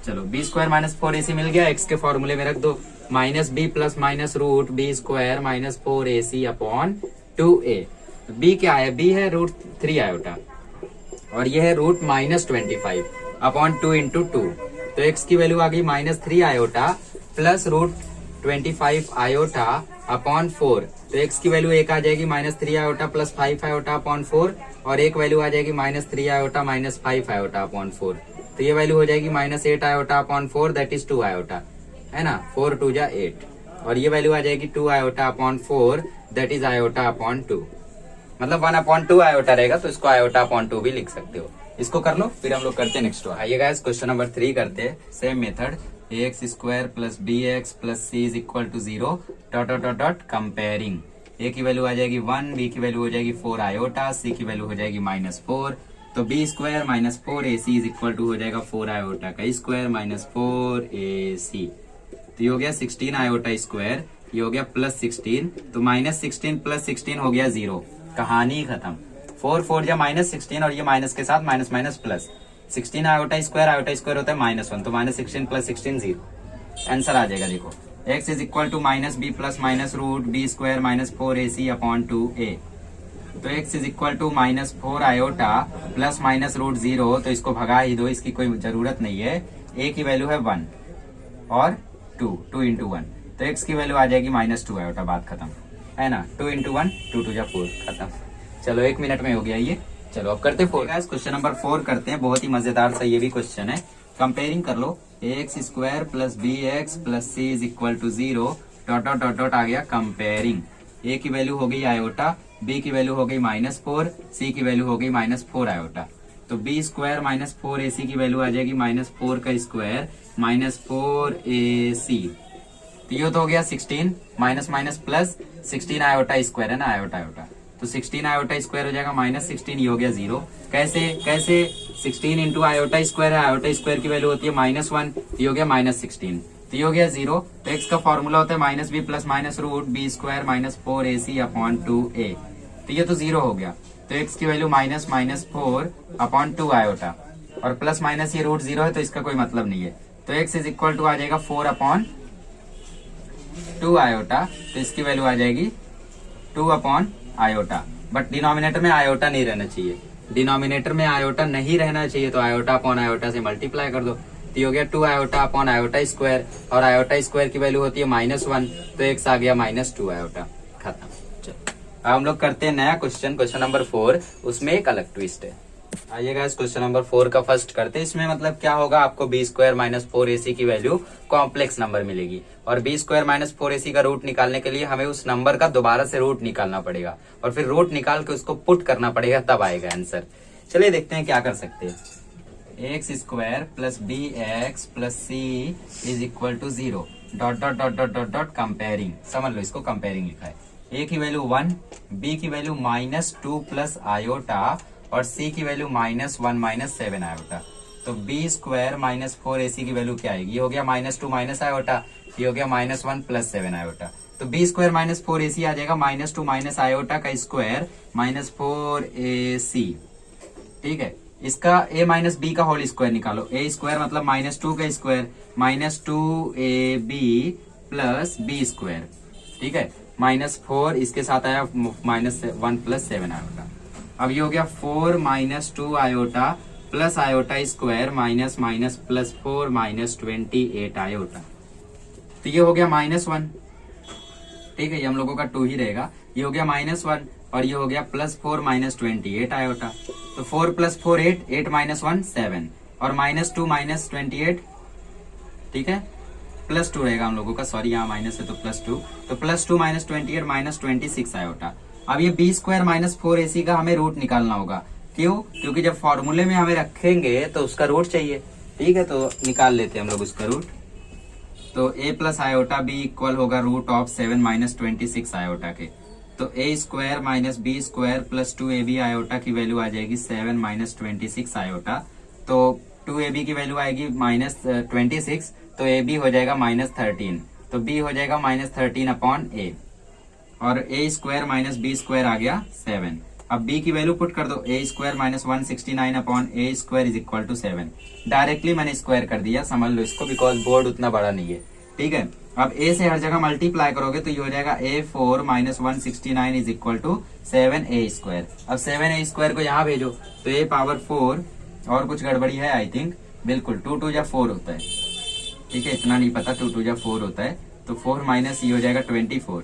चलो बी स्क्वायर माइनस 4ac मिल गया, एक्स के फॉर्मूले में रख दो minus b plus minus root b square minus 4ac upon 2a। B क्या है? बी है √3 आयोटा, और ये है √-25 अपॉन 2 इंटू 2। तो एक्स की वैल्यू आ गई -3 आयोटा प्लस √25 आयोटा अपॉन 4। तो एक्स की वैल्यू एक आ जाएगी -3 आयोटा प्लस 5 आयोटा अपॉन 4, और एक वैल्यू आ जाएगी -3 आयोटा माइनस 5 आयोटा अपॉन 4। तो ये वैल्यू हो जाएगी -8 iota upon 4, that is 2 iota, है ना। 4 2 जा 8, और ये वैल्यू आ जाएगी 2 iota upon 4, that is iota upon 2। मतलब 1/2 आयोटा रहेगा, तो इसको आयोटा अपॉन 2 भी लिख सकते हो। इसको कर लो, फिर हम लोग करते हैं नेक्स्ट वन। आइए गाइस, क्वेश्चन नंबर 3 करते हैं। Same method, X square plus B x plus C is equal to 0 dot dot dot comparing. A की वैल्यू आ जाएगी 1, बी की वैल्यू हो जाएगी 4 आयोटा, सी की वैल्यू हो जाएगी -4। तो b square minus 4ac is equal to हो जाएगा 4 आयोटा का स्क्वायर माइनस 4ac। तो ये हो गया 16 आयोटा स्क्वायर, ये हो गया प्लस 16, तो -16 प्लस 16 हो गया 0। कहानी खत्म। 4 4 या -16, और ये माइनस के साथ minus minus plus. 16 iota square होता है -1, तो -16 प्लस 16 0। आंसर आ जाएगा, देखो x is equal to minus b plus minus root b square minus 4ac upon 2a। तो x is equal to -4 iota plus minus √0, तो इसको भगा ही दो, इसकी कोई जरूरत नहीं है। ए की वैल्यू है 1 और 2 इंटू 1, तो x की वैल्यू आ जाएगी -2 आयोटा, बात खत्म है ना। 2 इंटू 1 2 2 4 खत्म। चलो 1 मिनट में हो गया ये। चलो अब करते 4 गाइस, क्वेश्चन नंबर 4 करते हैं। बहुत ही मजेदार सा ये भी क्वेश्चन है। कंपेयरिंग कर लो, ax² plus bx plus c is equal to 0 dot dot dot dot आ गया कंपेयरिंग। a की वैल्यू हो गई आयोटा, b की वैल्यू हो गई -4, c की वैल्यू हो गई -4 आयोटा। तो b² -4ac की वैल्यू आ जाएगी -4 का स्क्वायर -4ac। तो ये तो हो गया 16 minus minus plus 16 iota square है ना, आयोटा आयोटा, तो 16 आयोटा स्क्वायर हो जाएगा -16, ये हो गया 0। कैसे 16 इंटू आयोटा स्क्वायर है, आयोटा स्क्वायर की वैल्यू होती है -1, ये हो गया -16, तो ये हो गया 0। तो x का फॉर्मूला होता है -b plus minus root b² -4ac upon 2a, तो ये तो 0 हो गया। तो x की वैल्यू -4 अपॉन 2 आयोटा, और प्लस माइनस ये रूट 0 है तो इसका कोई मतलब नहीं है। तो x इज इक्वल टू आ जाएगा 4 अपॉन 2 आयोटा, तो इसकी वैल्यू आ जाएगी 2 अपॉन आयोटा। बट डिनोमिनेटर में आयोटा नहीं रहना चाहिए, डिनोमिनेटर में आयोटा नहीं रहना चाहिए, तो आयोटा अपॉन आयोटा से मल्टीप्लाई कर दो, तो ये हो गया 2 आयोटा अपॉन आयोटा स्क्वायर, और आयोटा स्क्वायर की वैल्यू होती है -1, तो x आ गया -2 आयोटा, खत्म। चलो अब हम लोग करते हैं नया क्वेश्चन, क्वेश्चन नंबर 4, उसमें एक अलग ट्विस्ट है। आइएगा इस क्वेश्चन नंबर 4 का फर्स्ट करते हैं। इसमें मतलब क्या होगा, आपको b² -4ac की वैल्यू कॉम्प्लेक्स नंबर मिलेगी, और b² -4ac का रूट निकालने के लिए हमें उस नंबर का दोबारा से रूट निकालना पड़ेगा, और फिर रूट निकाल के उसको पुट करना पड़ेगा, तब आएगा आंसर। चलिए देखते हैं क्या कर सकते हैं। x² plus bx plus c is equal to 0 dot dot dot dot dot dot comparing, समझ लो इसको कंपेयरिंग लिखा है। a की वैल्यू 1, b की वैल्यू -2 प्लस आयोटा, और c की वैल्यू -1 -7 आयोटा। तो b² -4ac की वैल्यू क्या आएगी, ये हो गया -2 माइनस आयोटा, ये हो गया -1 प्लस 7 आयोटा। तो b² -4ac आ जाएगा -2 माइनस आयोटा का स्क्वायर -4ac, ठीक है। इसका a माइनस b का होल स्क्वायर निकालो, a² मतलब -2 का स्क्वायर -2ab प्लस b², ठीक है, -4 इसके साथ आया -1 प्लस 7 आयोटा। अब ये हो गया 4 -2 iota plus iota square minus minus plus 4 -28 iota, तो ये हो गया -1, ठीक है, ये हम लोगों का 2 ही रहेगा। ये हो गया -1, और ये हो गया +4 -28 आयोटा। तो 4 + 4 8, 8 - 1 7, और -2 -28, ठीक है, +2 रहेगा हम लोगों का, सॉरी यहाँ माइनस है तो +2, तो +2 -28 -26 आयोटा। अब ये b² -4ac का हमें रूट निकालना होगा, क्यों, क्योंकि जब फॉर्मूले में हमें रखेंगे तो उसका रूट चाहिए, ठीक है, तो निकाल लेते हैं हम लोग उसका रूट। तो a plus iota b equal होगा √7 -26 आयोटा के, तो a² -b² plus 2ab iota की वैल्यू आ जाएगी 7 -26 आयोटा। तो 2ab की वैल्यू आएगी -26, तो ab हो जाएगा -13, तो b हो जाएगा -13 अपॉन a, और a² -b² आ गया 7। अब b की वैल्यू पुट कर दो, a² -169 upon a² is equal to 7। Directly मैंने स्क्वायर कर दिया, समझ लो इसको, बिकॉज बोर्ड उतना बड़ा नहीं है, ठीक है। अब a से हर जगह मल्टीप्लाई करोगे तो ये हो जाएगा a4 -169 is equal to 7a²। अब 7a² को यहाँ भेजो तो a पावर 4, और कुछ गड़बड़ी है आई थिंक, बिल्कुल 2 2 जा 4 होता है, ठीक है, इतना नहीं पता, 2 2 जा 4 होता है, तो 4 माइनस ये हो जाएगा 24,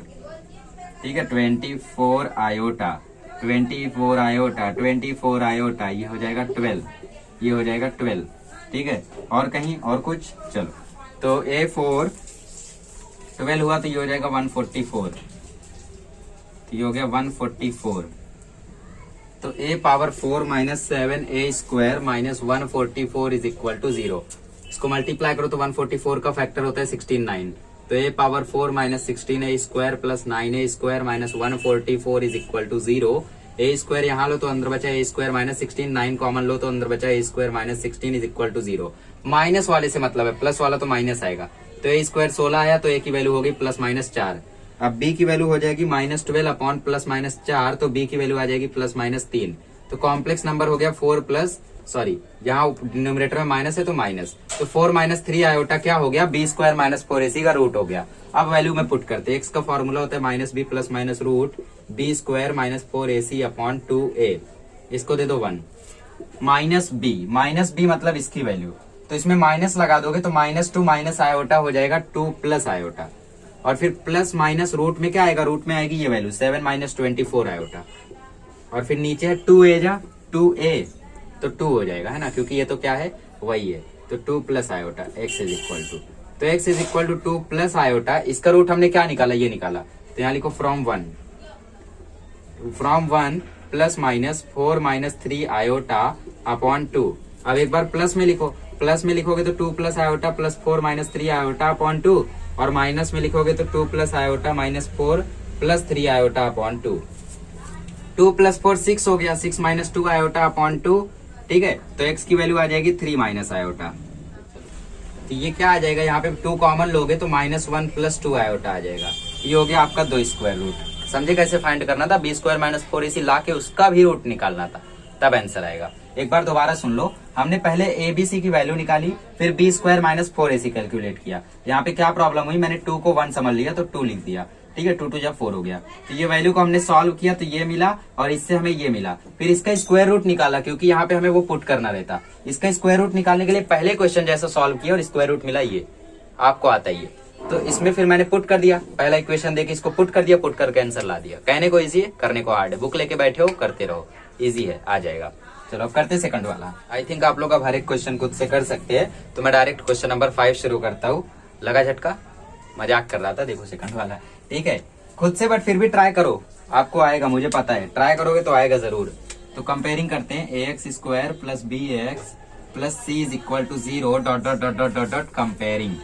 ठीक है, 24 आयोटा, 24 आयोटा, 24 आयोटा, ये हो जाएगा 12, ये हो जाएगा 12, ठीक है। और कहीं और कुछ, चलो, तो a4 12 हुआ तो ये हो जाएगा 144, तो ये हो गया 144, तो a power 4 -7 a² -144 is equal to 0। इसको मल्टीप्लाई करो तो 144 का फैक्टर होता है 16 9, तो a power 4 -16 a² plus 9a² -144 is equal to 0। a² यहाँ लो तो अंदर बचा a² -16, 9 कॉमन लो तो अंदर बचा a² -16 is equal to 0। Minus वाले से मतलब है, प्लस वाला तो माइनस आएगा, तो a² 16 आया, तो a की वैल्यू होगी +-4। अब b की वैल्यू हो जाएगी -12 अपॉन +-4, तो b की वैल्यू आ जाएगी +-3। तो कॉम्प्लेक्स नंबर हो गया 4 प्लस, सॉरी यहाँ डिनोमिनेटर में माइनस है तो माइनस, तो 4 - 3 आयोटा क्या हो गया, b² -4ac का रूट हो गया। अब वैल्यू में पुट करते हैं, x का फॉर्मूला होता है -b plus minus root b² -4ac upon 2a, इसको दे दो 1, -b मतलब इसकी वैल्यू, तो इसमें माइनस लगा दोगे तो -2 माइनस आयोटा हो जाएगा 2 प्लस आयोटा, और फिर प्लस माइनस रूट में क्या आएगा, रूट में आएगी ये वैल्यू 7 माइनस 24 आयोटा, और फिर नीचे है 2a जा 2a तो 2 हो जाएगा, है ना, क्योंकि ये तो क्या है वही है। तो 2 plus iota x is equal to, तो x is equal to 2 plus iota, इसका रूट हमने क्या निकाला, ये निकाला, तो यहाँ लिखो from 1 plus minus 4 minus 3 iota upon 2। अब एक बार प्लस में लिखो, प्लस में लिखोगे तो 2 plus iota plus 4 minus 3 iota upon 2, और माइनस में लिखोगे तो 2 plus iota minus 4 plus 3 iota upon 2। 2 plus 4 6 हो गया, 6 माइनस 2 आयोटा अपॉन 2, ठीक है। तो x की वैल्यू आ जाएगी 3 माइनस आयोटा, तो ये क्या आ जाएगा, यहाँ पे 2 कॉमन लोगे तो -1 प्लस 2 आयोटा आ जाएगा। ये हो गया आपका 2 स्क्वायर रूट। समझे कैसे फाइंड करना था, b स्क्वायर माइनस 4ac ला के उसका भी रूट निकालना था, तब आंसर आएगा। एक बार दोबारा सुन लो, हमने पहले abc की वैल्यू निकाली, फिर b square minus 4ac calculate किया। यहाँ पे क्या प्रॉब्लम हुई, मैंने 2 को 1 समझ लिया तो 2 लिख दिया, ठीक है, 2 2 जब 4 हो गया। तो ये वैल्यू को हमने सॉल्व किया तो ये मिला, और इससे हमें ये मिला। फिर इसका स्क्वायर रूट निकाला, क्योंकि यहाँ पे हमें वो पुट करना रहता। इसका स्क्वायर रूट निकालने के लिए पहले क्वेश्चन जैसा सॉल्व किया और स्क्वायर रूट मिला, ये आपको आता ही है। तो इसमें फिर मैंने पुट कर दिया, पहला इक्वेशन देके इसको पुट कर दिया, पुट करके आंसर ला दिया। कहने को इजी है, करने को हार्ड है। बुक लेके बैठे हो, करते रहो, इजी है, आ जाएगा। चलो अब करते सेकंड वाला। आई थिंक आप लोग अब हर एक क्वेश्चन खुद से कर सकते हैं, तो मैं डायरेक्ट क्वेश्चन नंबर 5 शुरू करता हूँ। लगा झटका, मजाक कर रहा था, देखो सेकंड वाला, ठीक है, खुद से, बट फिर भी ट्राई करो, आपको आएगा, मुझे पता है, ट्राई करोगे तो आएगा जरूर। तो कंपेयरिंग करते हैं, ax square plus bx plus c is equal to 0 dot dot dot dot dot dot comparing.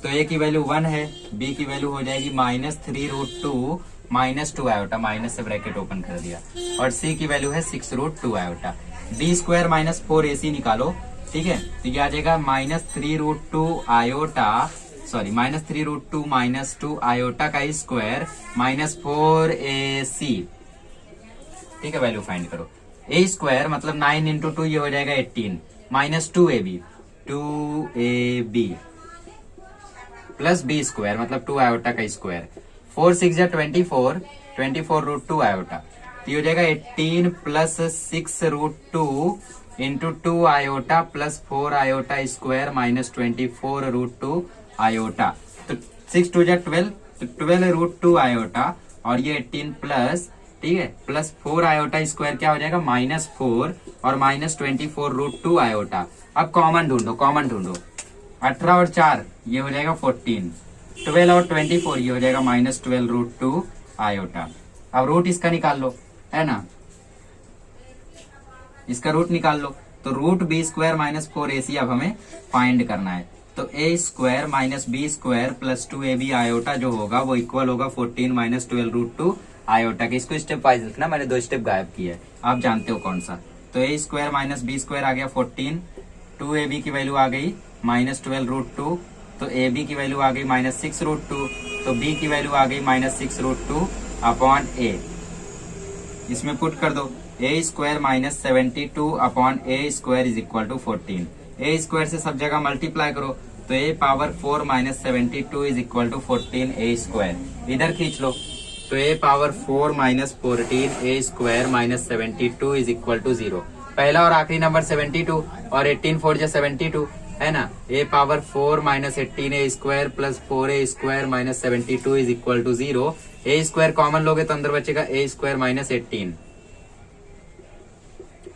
तो a की वैल्यू 1 है, b की वैल्यू हो जाएगी -3√2 माइनस 2 आयोटा, माइनस से ब्रैकेट ओपन कर दिया, और c की वैल्यू है 6√2 iota. b square minus 4ac निकालो, ठीक है, तो ये आ जाएगा -3√2 आयोटा, सॉरी -3√2 माइनस 2 आयोटा का स्क्वायर माइनस 4ac, ठीक है, वैल्यू फाइंड करो। a स्क्वायर मतलब 9 इंटू 2, ये हो जाएगा 18, minus 2ab plus b square मतलब 2 आयोटा का स्क्वायर, 4 6 या 24, 24√2 आयोटा, तो ये हो जाएगा 18 plus 6√2 into 2 iota plus 4 iota square minus 24√2 iota. तो 6 2 जा 12, तो 12√2 आयोटा, और ये 18 प्लस, ठीक है, प्लस 4 आयोटा स्क्वायर क्या हो जाएगा -4 और माइनस 24√2 आयोटा। अब कॉमन ढूंढो, कॉमन ढूंढो, 18 और 4 ये हो जाएगा 14, 12 और 24 ये हो जाएगा -12√2 आयोटा। अब रूट इसका निकाल लो, है ना, इसका रूट निकाल लो। तो root b square minus 4ac अब हमें फाइंड करना है। तो a square minus b square plus 2ab iota जो होगा वो इक्वल होगा 14 माइनस 12√2 आयोटा के। इसको स्टेप वाइज लिखना, मैंने 2 स्टेप गायब किया है, आप जानते हो कौन सा। तो a square minus b square आ गया 14, 2ab की वैल्यू आ गई -12√2, तो ab की वैल्यू आ गई -6√2, तो b की वैल्यू आ गई -6√2 अपॉन a। इसमें पुट कर दो, a square minus 72 upon a square is equal to 14। a square से सब जगह मल्टीप्लाई करो, तो a power 4 minus 72 is equal to 14 a square. इधर खींच लो, तो a power 4 minus 14 a square minus 72 is equal to 0। पहला और आखिरी नंबर 72, और 18 4 जा 72, है ना। a power 4 minus 18 a square plus 4a square minus 72 is equal to 0। a square common लोगे तो अंदर बचेगा a स्क्वायर माइनस 18,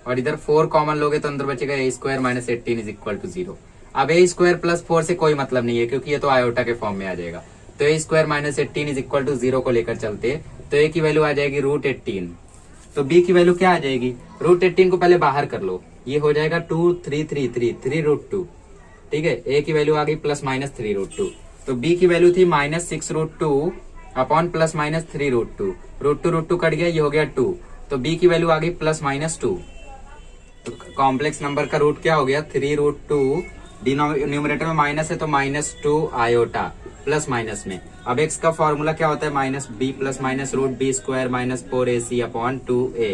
और इधर 4 कॉमन लोगे तो अंदर बचेगा a square minus 18 is equal to 0। अब a स्क्वायर प्लस 4 से कोई मतलब नहीं है, क्योंकि ये तो आयोटा के फॉर्म में आ जाएगा। तो a square minus 18 is equal to 0 को लेकर चलते, तो a की वैल्यू आ जाएगी √18, तो b की वैल्यू क्या आ जाएगी, √18 को पहले बाहर कर लो, ये हो जाएगा 2 3 3 3 3√2, ठीक है। a की वैल्यू आ गई प्लस माइनस 3√2, तो b की वैल्यू थी -6√2 अपॉन प्लस माइनस 3√2, √2 कट गया, ये हो गया 2, तो b की वैल्यू आ गई प्लस माइनस 2। तो कॉम्प्लेक्स नंबर का रूट क्या हो गया 3√2, न्यूमरेटर में माइनस है तो -2 आयोटा प्लस माइनस में। अब x का फॉर्मूला क्या होता है -b plus minus √b square minus 4ac upon 2a।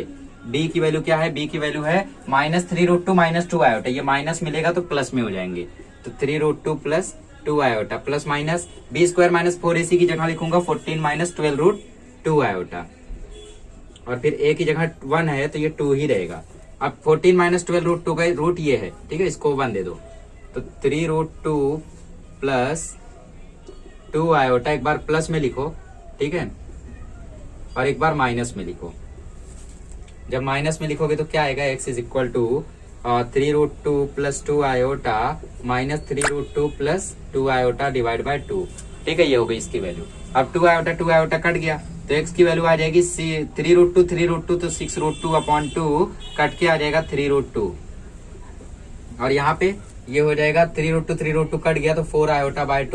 b की वैल्यू क्या है, b की वैल्यू है -3√2 -2 आयोटा, ये माइनस मिलेगा तो प्लस में हो जाएंगे, तो 3√2 plus 2 iota plus minus b square minus 4ac की जगह लिखूंगा 14 माइनस 12√2 आयोटा, और फिर a की जगह 1 है तो ये 2 ही रहेगा। अब 14 माइनस 12√2 का रूट ये है, ठीक है, इसको 1 दे दो, तो 3√2 प्लस 2 आयोटा, एक बार प्लस में लिखो, ठीक है, और एक बार माइनस में लिखो। जब माइनस में लिखोगे तो क्या आएगा, x is equal to 3√2 plus 2 iota minus 3√2 plus 2 iota divide by 2। ठीक है, ये हो गई इसकी वैल्यू। अब 2 आयोटा कट गया तो x की वैल्यू आ जाएगी 3√2 तो 6√2 अपॉन 2 कट के आ जाएगा 3√2, और यहाँ पे ये हो जाएगा 3√2 कट गया तो 4 आयोटा बाय 2,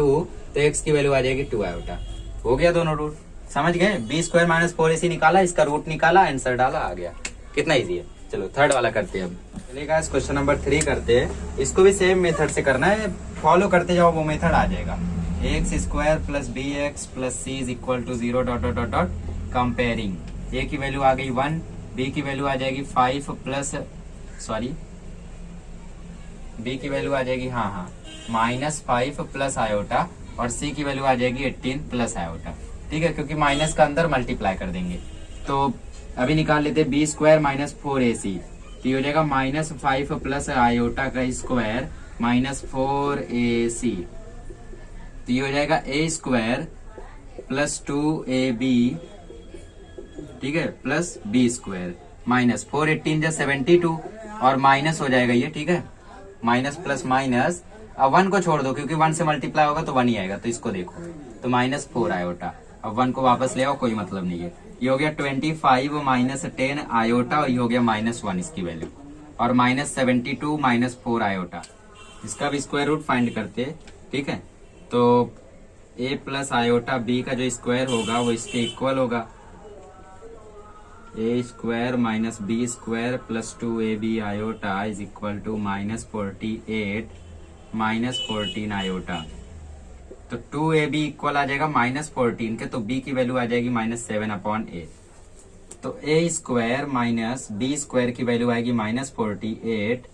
तो x की वैल्यू आ जाएगी 2 आयोटा। हो गया दोनों रूट, समझ गए। b² माइनस 4ac निकाला, इसका रूट निकाला, आंसर डाला, आ गया। कितना इजी है। चलो थर्ड वाला करते हैं अब। चलिए गाइस क्वेश्चन नंबर 3 करते हैं। इसको भी सेम मेथड से करना है, फॉलो करते जाओ, वो मेथड आ जाएगा। ax² plus bx plus c is equal to 0 dot dot dot comparing. a की वैल्यू आ गई 1, b की वैल्यू आ जाएगी 5 प्लस b की वैल्यू आ जाएगी -5 प्लस आयोटा, और c की वैल्यू आ जाएगी 18 प्लस आयोटा। ठीक है, क्योंकि माइनस का अंदर मल्टीप्लाई कर देंगे। तो अभी निकाल लेते b² माइनस 4ac, तो ये हो जाएगा -5 प्लस आयोटा का स्क्वायर माइनस 4ac, तो ये हो जाएगा a² प्लस 2ab, ठीक है, प्लस b² माइनस 4 18 72, और माइनस हो जाएगा ये। ठीक है, माइनस प्लस माइनस, अब 1 को छोड़ दो क्योंकि 1 से मल्टीप्लाई होगा तो 1 ही आएगा, तो इसको देखो, तो -4 आयोटा। अब 1 को वापस ले आओ, कोई मतलब नहीं है। ये हो गया 25 माइनस 10 आयोटा, और ये हो गया -1 इसकी वैल्यू, और -72 माइनस 4 आयोटा। इसका भी स्क्वायर रूट फाइंड करते हैं। ठीक है, तो a प्लस आयोटा b का जो स्क्वायर होगा वो इसके इक्वल होगा, a² minus b² plus 2ab iota is equal to -48 minus 14 iota. तो 2ab इक्वल आ जाएगा -14 के, तो b की वैल्यू आ जाएगी -7 अपॉन a। तो a² माइनस b² की वैल्यू आएगी -48,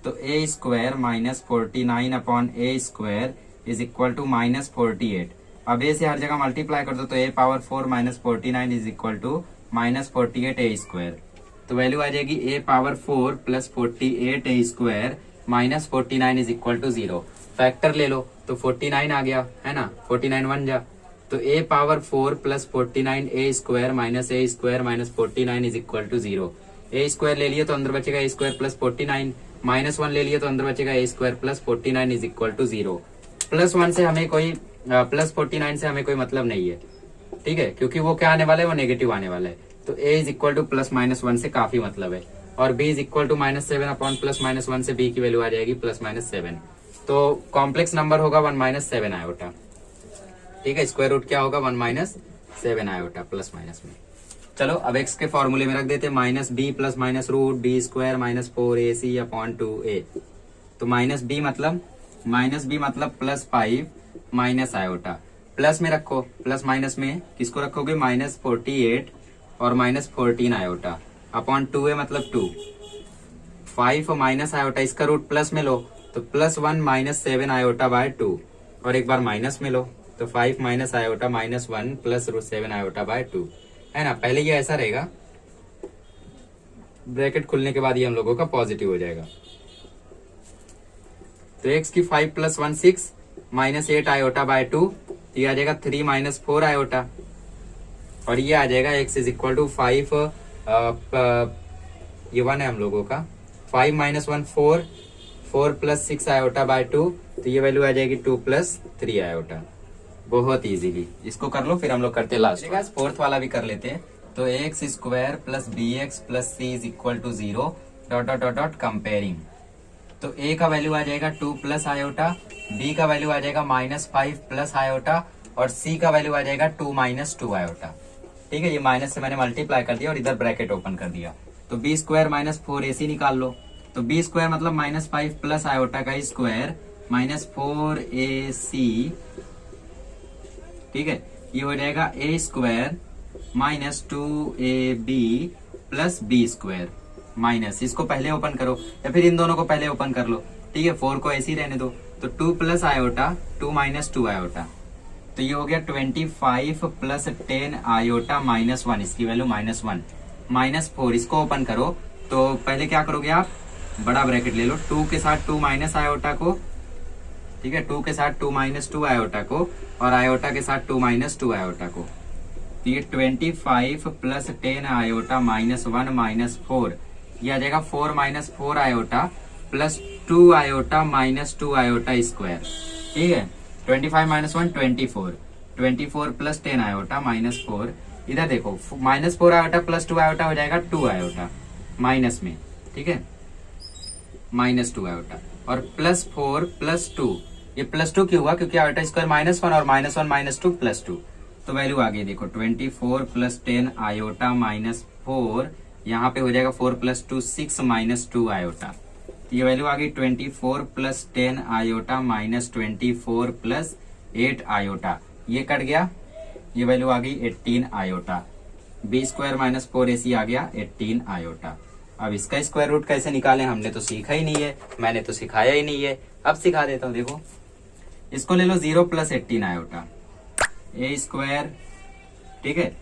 तो a² minus 49 upon a² is equal to -48। अब a से हर जगह मल्टीप्लाई कर दो, तो a power 4 minus 49 is equal to -48 a²। तो वैल्यू आ जाएगी a power 4 plus 48 a² minus 49 is equal to 0। Factor ले लो तो 49 आ गया, है ना, 49 1 जा, तो a power 4 plus 49 a² minus a² minus 49 is equal to 0। a² ले लिए तो अंदर बचेगा a² प्लस 49, -1 ले लिए तो अंदर बचेगा a² plus 49 is equal to 0। +1 से हमें कोई प्लस 49 से हमें कोई मतलब नहीं है, ठीक है, क्योंकि वो क्या आने वाला है, वो नेगेटिव आने वाला है। तो a इज इक्वल टू +-1 से काफी मतलब है, और b is equal to -7 upon +-1 से b की वैल्यू आ जाएगी +-7। तो कॉम्प्लेक्स नंबर होगा 1 - 7 आयोटा। ठीक है, स्क्वायर रूट क्या होगा, 1 - 7 आयोटा प्लस माइनस में। चलो अब x के फॉर्मूले में रख देते हैं, -b plus minus root b² minus 4ac upon 2a। तो -b मतलब +5 माइनस आयोटा, प्लस में रखो, प्लस माइनस में किसको रखोगे, -48 और -14 आयोटा अपॉन 2a मतलब 2, 5 माइनस आयोटा, इसका रूट प्लस में लो तो +1 - 7 आयोटा बाय 2, और एक बार माइनस में लो तो 5 minus iota -1 plus √7 iota by 2, है ना। पहले ये ऐसा रहेगा, ब्रैकेट खुलने के बाद ये हम लोगों का पॉजिटिव हो जाएगा। तो x की 5 + 1 6 -8 आयोटा बाय 2, तो ये आ जाएगा 3 - 4 आयोटा, और ये आ जाएगा x इज इक्वल टू 5, ये 1 है हम लोगों का, 5 - 1 4, 4 + 6 आयोटा बाय 2, तो ये वैल्यू आ जाएगी 2 + 3 आयोटा। बहुत इजीली इसको कर लो, फिर हम लोग करते हैं लास्ट। फोर्थ वाला भी कर लेते हैं। तो ax² plus bx plus c is equal to 0 dot dot dot dot comparing. तो a का वैल्यू आ जाएगा 2 प्लस आयोटा, b का वैल्यू आ जाएगा -5 प्लस आयोटा, और c का वैल्यू आ जाएगा 2 - 2 आयोटा। ठीक है, ये माइनस से मैंने मल्टीप्लाई कर दिया और इधर ब्रैकेट ओपन कर दिया। तो b² माइनस 4ac निकाल लो। तो b² मतलब -5 प्लस आयोटा का स्क्वायर -4ac, ठीक है, ये हो जाएगा a² minus 2ab plus b² minus, इसको पहले ओपन करो या फिर इन दोनों को पहले ओपन कर लो। ठीक है, 4 को ऐसे ही रहने दो। तो 2 प्लस आयोटा 2 - 2 आयोटा, तो ये हो गया 25 प्लस 10 आयोटा -1, इसकी वैल्यू -1 -4, इसको ओपन करो। तो पहले क्या करोगे आप, बड़ा ब्रैकेट ले लो, 2 के साथ 2 माइनस आयोटा को ठीक है, 2 के साथ 2 माइनस 2 आयोटा को और आयोटा के साथ 2 माइनस 2 आयोटा को। तो ये 25 प्लस 10 आयोटा माइनस 1 माइनस 4, ये आ जाएगा 4 minus 4 iota plus 2 iota minus 2 iota square. ठीक है, 25 माइनस 1 24, 24 प्लस 10 आयोटा माइनस 4, इधर देखो माइनस 4 आयोटा प्लस 2 आयोटा हो जाएगा 2 आयोटा माइनस में। ठीक है, माइनस 2 आयोटा और प्लस 4 प्लस 2, ये प्लस 2 क्यों हुआ? क्योंकि आयोटा स्क्वायर माइनस 1 और माइनस 1 माइनस 2 प्लस 2, तो वैल्यू आ गई देखो 24 प्लस 10 आयोटा माइनस 4, यहाँ पे हो जाएगा 4 प्लस 2 6 माइनस 2 आयोटा। ये वैल्यू आ गई 24 plus 10 iota minus 24 plus 8 iota, ये कट गया, ये वैल्यू आ गई 18 iota. B square minus 4ac आ गया 18 आयोटा। अब इसका स्क्वायर रूट कैसे निकालें, हमने तो सीखा ही नहीं है, मैंने तो सिखाया ही नहीं है, अब सिखा देता हूँ। देखो इसको ले लो 0 प्लस 18 आयोटा, ए स्क्वायर, ठीक है,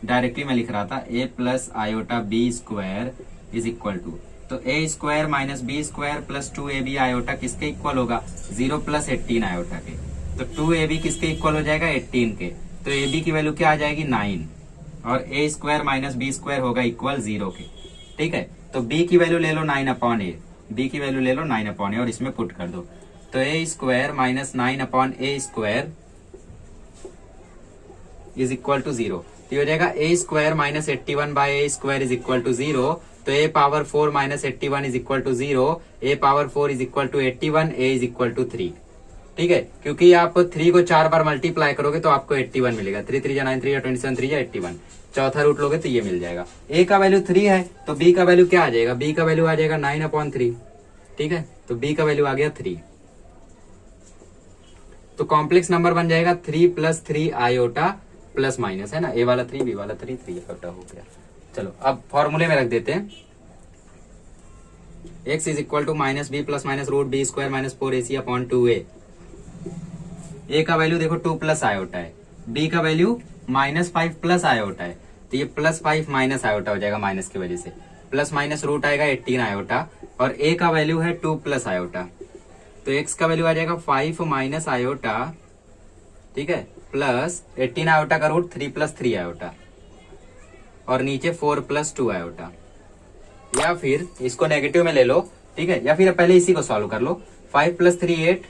डायरेक्टली मैं लिख रहा था a plus iota B square is equal to, तो A square minus B square plus 2ab iota किसके इक्वल होगा? 0 प्लस 18 आयोटा के। तो 2ab किसके इक्वल हो जाएगा? 18 के। तो ab की वैल्यू क्या आ जाएगी? 9, और a square minus B square होगा इक्वल 0 के। ठीक है, तो b की वैल्यू ले लो 9 अपॉन ए, b की वैल्यू ले लो 9 अपॉन ए और इसमें पुट कर दो। तो a square minus 9 upon a square is equal to 0। तो हो जाएगा a square minus 81 by a square is equal to 0। तो a power 4 minus 81 is equal to 0, a power 4 is equal to 81, a is equal to 3। ठीक है, क्योंकि आप 3 को 4 बार multiply करोगे तो आपको 81 मिलेगा। 3 3 9 3 27 3 81, चौथा रूट लोगे तो ये मिल जाएगा। a का वैल्यू 3 है तो b का वैल्यू क्या आ जाएगा? b का वैल्यू आ जाएगा 9 अपॉन 3। ठीक है, तो b का वैल्यू आ गया 3। तो कॉम्प्लेक्स नंबर बन जाएगा 3 प्लस 3 आयोटा प्लस माइनस, है ना, ए वाला 3 बी वाला 3 3 आयोटा हो गया। चलो अब फॉर्मूले में रख देते हैं, x is equal to minus b plus minus root b square minus 4ac upon 2a। a का वैल्यू देखो 2 प्लस आयोटा है, b का वैल्यू माइनस 5 प्लस आयोटा है, तो ये प्लस 5 माइनस आयोटा हो जाएगा माइनस की वजह से, प्लस माइनस रूट आएगा 18 आयोटा, और a का वैल्यू है 2 प्लस आयोटा, तो x का वैल्यू आ जाएगा 5 माइनस आयोटा, ठीक है, प्लस 18 आयोटा का रूट 3 प्लस 3 आयोटा, और नीचे 4 प्लस 2 आयोटा। या फिर इसको नेगेटिव में ले लो, ठीक है, या फिर पहले इसी को सॉल्व कर लो। 5 plus 3 8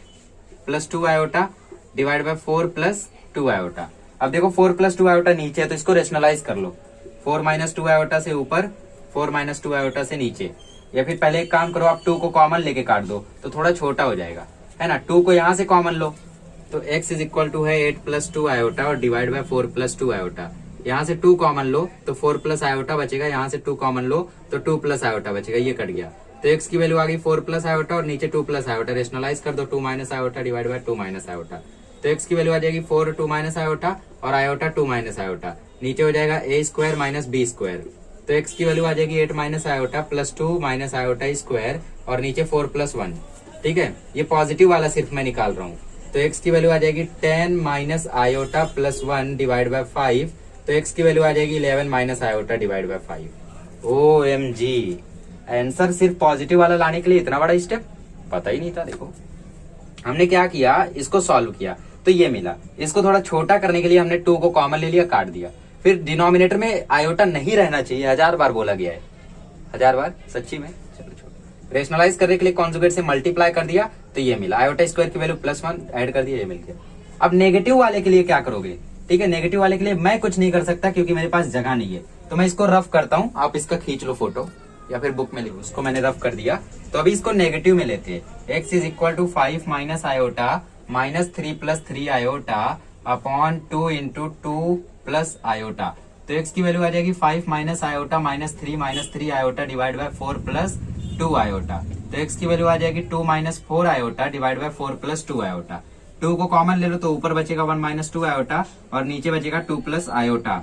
plus 2 iota divide by 4 plus 2 iota. अब देखो 4 प्लस 2 आयोटा नीचे है तो इसको रेशनलाइज कर लो, 4 माइनस 2 आयोटा से ऊपर 4 माइनस 2 आयोटा से नीचे, या फिर पहले एक काम करो आप 2 को कॉमन लेके काट दो तो थोड़ा छोटा हो जाएगा, है ना। 2 को यहाँ से कॉमन लो तो x इज इक्वल टू है 8 प्लस 2 आयोटा और डिवाइड बाय 4 प्लस 2 आयोटा। यहाँ से 2 कॉमन लो तो 4 प्लस आयोटा बचेगा, यहाँ से 2 कॉमन लो तो 2 प्लस आयोटा बचेगा, ये कट गया। तो x की वैल्यू आ गई 4 प्लस आयोटा और नीचे 2 प्लस आयोटा, रेशनलाइज कर दो 2 minus iota divide by 2 minus iota. तो x की वैल्यू आ जाएगी 4 2 माइनस आयोटा और आयोटा 2 माइनस आयोटा, नीचे हो जाएगा a square minus B square. तो x की वैल्यू आ जाएगी 8 minus iota plus 2 minus iota square और नीचे 4 प्लस 1। ठीक है, ये पॉजिटिव वाला सिर्फ मैं निकाल रहा हूँ। तो x की वैल्यू आ जाएगी 10 minus iota plus 1 divide by 5, तो x की वैल्यू आ जाएगी 11 minus iota divide bye 5। OMG, answer सिर्फ पॉजिटिव वाला लाने के लिए इतना बड़ा स्टेप पता ही नहीं था। देखो हमने क्या किया, इसको सॉल्व किया तो ये मिला, इसको थोड़ा छोटा करने के लिए हमने 2 को कॉमन ले लिया, काट दिया। फिर डिनोमिनेटर में आयोटा नहीं रहना चाहिए, 1000 बार बोला गया है, 1000 बार सच्ची में। चलो छोड़ो, रेशनलाइज करने के लिए कॉन्जुगेट से मल्टीप्लाई कर दिया तो ये मिला, आयोटा स्क्वायर की वैल्यू प्लस 1 ऐड कर दिया, ये मिल गया। अब नेगेटिव वाले के लिए क्या करोगे? ठीक है, नेगेटिव वाले के लिए मैं कुछ नहीं कर सकता क्योंकि मेरे पास जगह नहीं है, तो मैं इसको रफ करता हूँ, आप इसका खींच लो फोटो या फिर बुक में लिखो, उसको मैंने रफ कर दिया। तो अभी इसको नेगेटिव में लेते हैं, x is equal to 5 minus iota minus 3 plus 3 iota upon 2 into 2 plus iota. तो x की वैल्यू आ जाएगी 5 minus iota minus 3 iota divide by 4 plus 2 iota. तो x की वैल्यू आ जाएगी 2 minus 4 iota divide by 4 plus 2 iota. 2 को common ले लो तो ऊपर बचेगा 1 माइनस 2 आयोटा और नीचे बचेगा 2 प्लस आयोटा।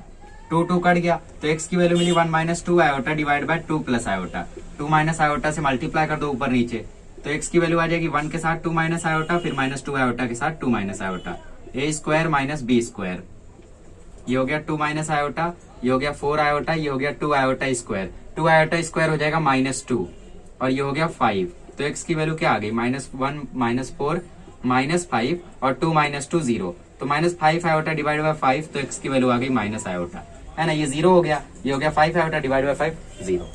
2 2 कट गया तो x की वैल्यू मिली 1 minus 2 iota divide by 2 plus iota. 2 minus iota से मल्टीप्लाई कर दो ऊपर नीचे, तो x की वैल्यू आ जाएगी 1 के साथ 2 माइनस आयोटा, फिर माइनस 2 आयोटा के साथ 2 minus iota, a square minus B square. ये हो गया 2 माइनस आयोटा, ये हो गया 4 आयोटा, ये हो गया 2 आयोटा स्क्वायर। 2 आयोटा स्क्वायर हो जाएगा -2 और ये हो गया 5। तो x की वैल्यू क्या आ गई? -1 -4 -5 और 2 - 2 0, तो -5 आयोटा डिवाइड बाय 5, तो x की वैल्यू आ गई माइनस आयोटा, है ना। ये 0 हो गया, ये हो गया 5 आयोटा डिवाइड बाय 5 0,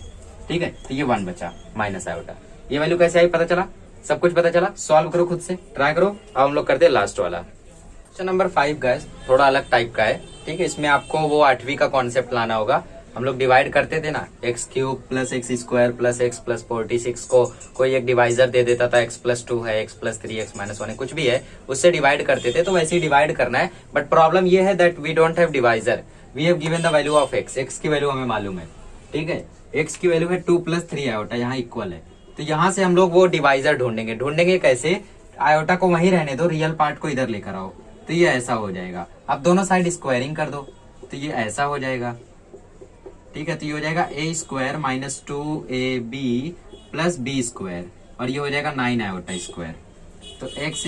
ठीक है। तो ये 1 बचा माइनस आयोटा। ये वैल्यू कैसे आई पता चला, सब कुछ पता चला। सॉल्व करो खुद से, ट्राई करो। अब हम लोग करते हैं लास्ट वाला क्वेश्चन नंबर 5 गाइस, थोड़ा अलग टाइप का है, ठीक है। इसमें आपको वो 8वीं का कॉन्सेप्ट लाना होगा। हम लोग डिवाइड करते थे ना, x cube plus x square plus x plus 46 को कोई एक डिवाइजर दे देता था, एक्स प्लस 2 है, एक्स प्लस 3, एक्स माइनस 1 है, कुछ भी है, उससे डिवाइड करते थे। तो वैसे ही डिवाइड करना है, बट प्रॉब्लम ये है that we don't have divisor, we have given the value of x. X की वैल्यू हमें मालूम है, ठीक है। एक्स की वैल्यू है 2 + 3 आयोटा, यहाँ इक्वल है। तो यहाँ से हम लोग वो डिवाइजर ढूंढेंगे। ढूंढेंगे कैसे, आयोटा को वहीं रहने दो, रियल पार्ट को इधर लेकर आओ, तो ये ऐसा हो जाएगा। अब दोनों साइड स्क्वायरिंग कर दो, तो ये ऐसा हो जाएगा, ठीक है। तो ये हो जाएगा a² - 2ab plus b square, और ये हो जाएगा 9 आयोटा स्क्वायर। तो x²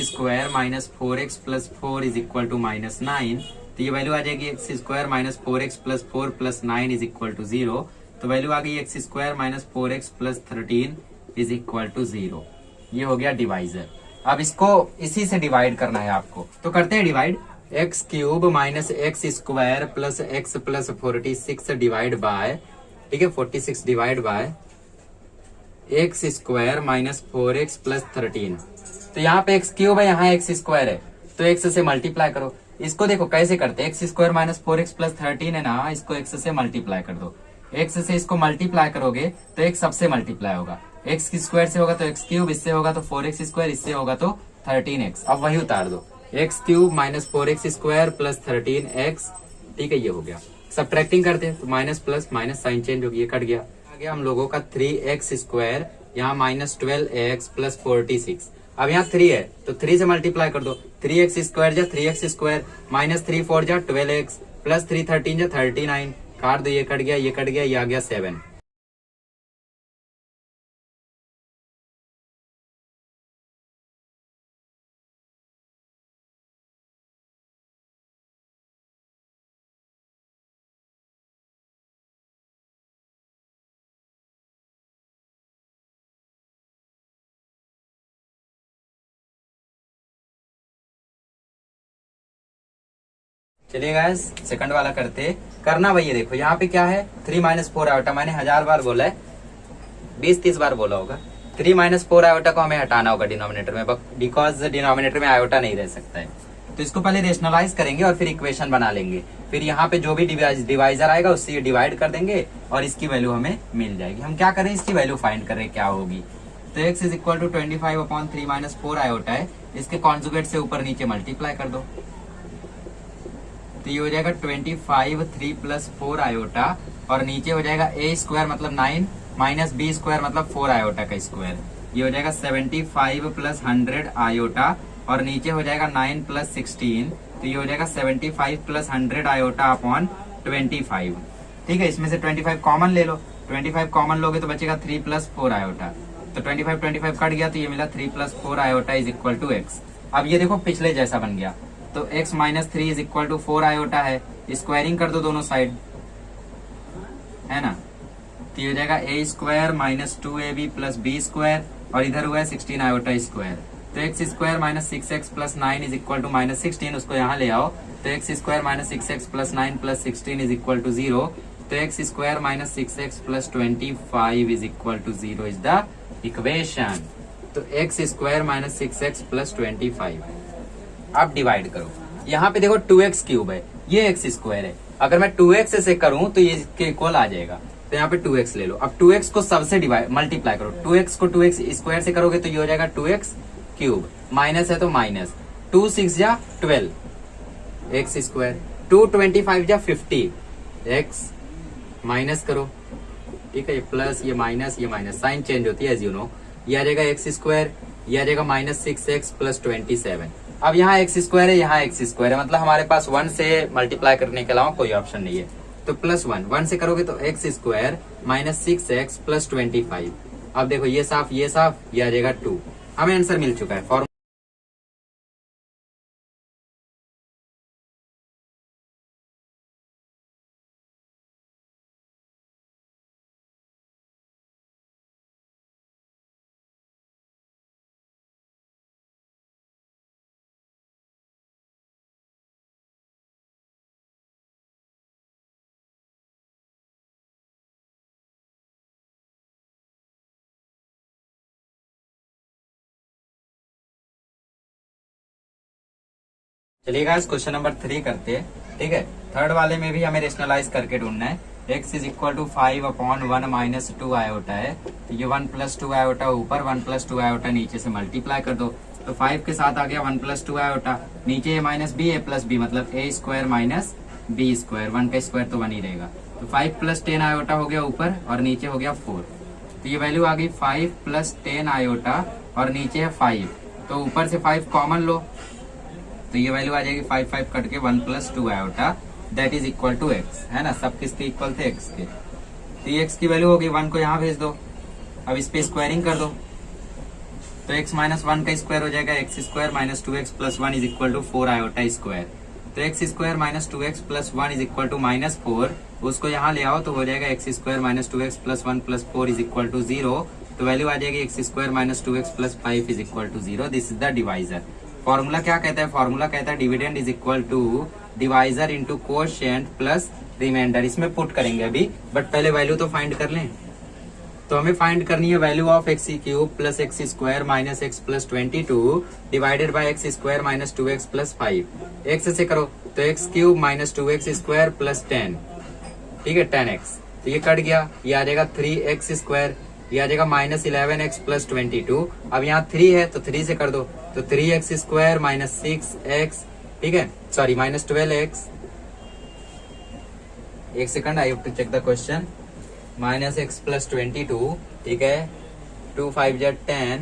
- 4x plus 4 is equal to -9, तो ये वैल्यू आ जाएगी x² - 4x plus 4 plus 9 is equal to 0। तो वैल्यू आ गई x² - 4x plus 13 is equal to 0। ये हो गया डिवाइजर। अब इसको इसी से डिवाइड करना है आपको, तो करते हैं divide. x³ - x² plus x plus 46 divide by, ठीक है, 46 divide by x² - 4x plus 13। तो यहाँ पे x³ है, यहाँ x² है, तो x से मल्टीप्लाई करो। इसको देखो कैसे करते हैं, x² - 4x प्लस 13 है ना, इसको x से मल्टीप्लाई कर दो। x से इसको मल्टीप्लाई करोगे तो x सबसे मल्टीप्लाई होगा, x की स्क्वायर से होगा तो x³, इससे होगा तो 4x², इससे होगा तो 13x। अब वही उतार दो, x³ - 4x² प्लस 13x, ठीक है, ये हो गया। सब्ट्रैक्टिंग करते हैं तो minus plus minus sign change हो गया, ये कट गया। आ गया हम लोगों का 3x², यहाँ -12x प्लस 46। अब यहाँ 3 है तो 3 से मल्टीप्लाई कर दो, 3x² जा 3x² -3 4 जा 12x प्लस 3 13 जा 39, काट दो, ये कट गया, ये कट गया, ये आ गया 7। चलिए गाइस सेकंड वाला करते। करना वही है, देखो यहाँ पे क्या है, 3 - 4 आयोटा, मैंने 1000 बार बोला है, 20-30 बार बोला होगा। 3 - 4 आयोटा को हमें हटाना होगा डिनोमिनेटर में, बिकॉज डिनोमिनेटर में आयोटा नहीं रह सकता है। तो इसको पहले रेशनलाइज करेंगे और फिर इक्वेशन बना लेंगे। फिर यहाँ पे जो भी डिवाइजर आएगा उससे डिवाइड कर देंगे और इसकी वैल्यू हमें मिल जाएगी। हम क्या करें, इसकी वैल्यू फाइंड करें क्या होगी। तो x is equal to 25/3 - 4 iota है, इसके कॉन्जुगेट से ऊपर नीचे मल्टीप्लाई कर दो, तो ये हो जाएगा 25 3 प्लस 4 आयोटा, और नीचे हो जाएगा a² मतलब 9 माइनस b² मतलब 4 आयोटा का स्क्वायर, ये हो जाएगा 75 प्लस 100 आयोटा, और नीचे हो जाएगा 9 प्लस 16, तो ये हो जाएगा 75 प्लस 100 आयोटा अपॉन 25। ठीक है, इसमें से 25 कॉमन ले लो, 25 कॉमन लोगे तो बचेगा 3 प्लस 4 आयोटा, तो 25 कट गया तो ये मिला 3 plus 4 iota is equal to x. अब ये देखो पिछले जैसा बन गया, तो x minus 3 is equal to 4 iota है, स्क्वायरिंग कर दो दोनों साइड, है ना। तो ये हो जाएगा a² minus 2ab plus b², और इधर हुआ है 16 आयोटा स्क्वायर, तो x² minus 6x plus 9 is equal to minus 16, उसको यहाँ ले आओ, तो x² minus 6x plus 9 plus 16 is equal to 0, तो x² minus 6x plus 25 is equal to 0 is the equation. तो x² माइनस 6x प्लस 25। अब divide करो, यहाँ पे देखो 2x³ है, ये x² है, अगर मैं 2x से करूं तो ये इसके इक्वल आ जाएगा, तो यहाँ पे 2x ले लो। अब 2x को सबसे डिवाइड मल्टीप्लाई करो, 2x को 2x स्क्वायर से करोगे तो ये हो जाएगा 2x³, माइनस है तो माइनस, 2 6 जा 12 x², 2 25 जा 50 x, माइनस करो, ठीक है, ये प्लस ये माइनस साइन चेंज होती है एज यू नो, ये आ जाएगा x², ये आ जाएगा माइनस 6x प्लस 27। अब यहाँ x² है, यहाँ x² है, मतलब हमारे पास 1 से मल्टीप्लाई करने के अलावा कोई ऑप्शन नहीं है, तो प्लस 1 से करोगे तो x² माइनस 6x प्लस 25। अब देखो ये साफ ये साफ, ये आ जाएगा 2, हमें आंसर मिल चुका है। चलिए गाइस क्वेश्चन नंबर 3 करते हैं। ठीक है, थर्ड वाले में भी हमें रेशनलाइज करके ढूंढना है। x is equal to 5/1 minus 2 iota है, तो ये 1 + 2 आयोटा ऊपर, 1 + 2 आयोटा नीचे से मल्टीप्लाई कर दो। तो 5 के साथ आ गया 1 + 2 आयोटा, नीचे a - b, a + b मतलब a² माइनस b², 1 का स्क्वायर तो 1 ही रहेगा। तो 5 + 10 आयोटा हो गया ऊपर और नीचे हो गया 4। तो ये वैल्यू आ गई 5 + 10 आयोटा और नीचे है 5, तो ऊपर से 5 कॉमन लो, तो ये वैल्यू आ जाएगी 5 5 कट के 1 + 2 iota, that is equal to x, है ना। सब किसके इक्वल थे? x के। तो ये x की वैल्यू होगी, 1 को यहाँ भेज दो, अब इस पे स्क्वायरिंग कर दो, तो x - 1 का स्क्वायर हो जाएगा x² - 2x + 1 is equal to 4 iota square. तो x² - 2x + 1 is equal to -4, उसको यहाँ ले आओ तो हो जाएगा x² - 2x + 1 + 4 is equal to 0। तो वैल्यू आ जाएगी x² - 2x + 5 is equal to 0। This is the divisor. Formula क्या कहता है? फॉर्मूला कहता है dividend is equal to divisor into quotient plus remainder. इसमें पुट करेंगे अभी, बट पहले वैल्यू तो फाइंड कर लें। तो हमें फाइंड करनी है value of x³ + x² - x + 22 divided by x² - 2x + 5। x से करो तो x³ - 2x² + 10, ठीक है 10x। तो ये कट गया, ये आ जाएगा 3x², ये आ जाएगा -11x + 22। अब यहाँ 3 है तो 3 से कर दो, तो 3x² - 6x, ठीक है, सॉरी -12x। एक second, I have to check the question. -x + 22, ठीक है, 2 5 = 10,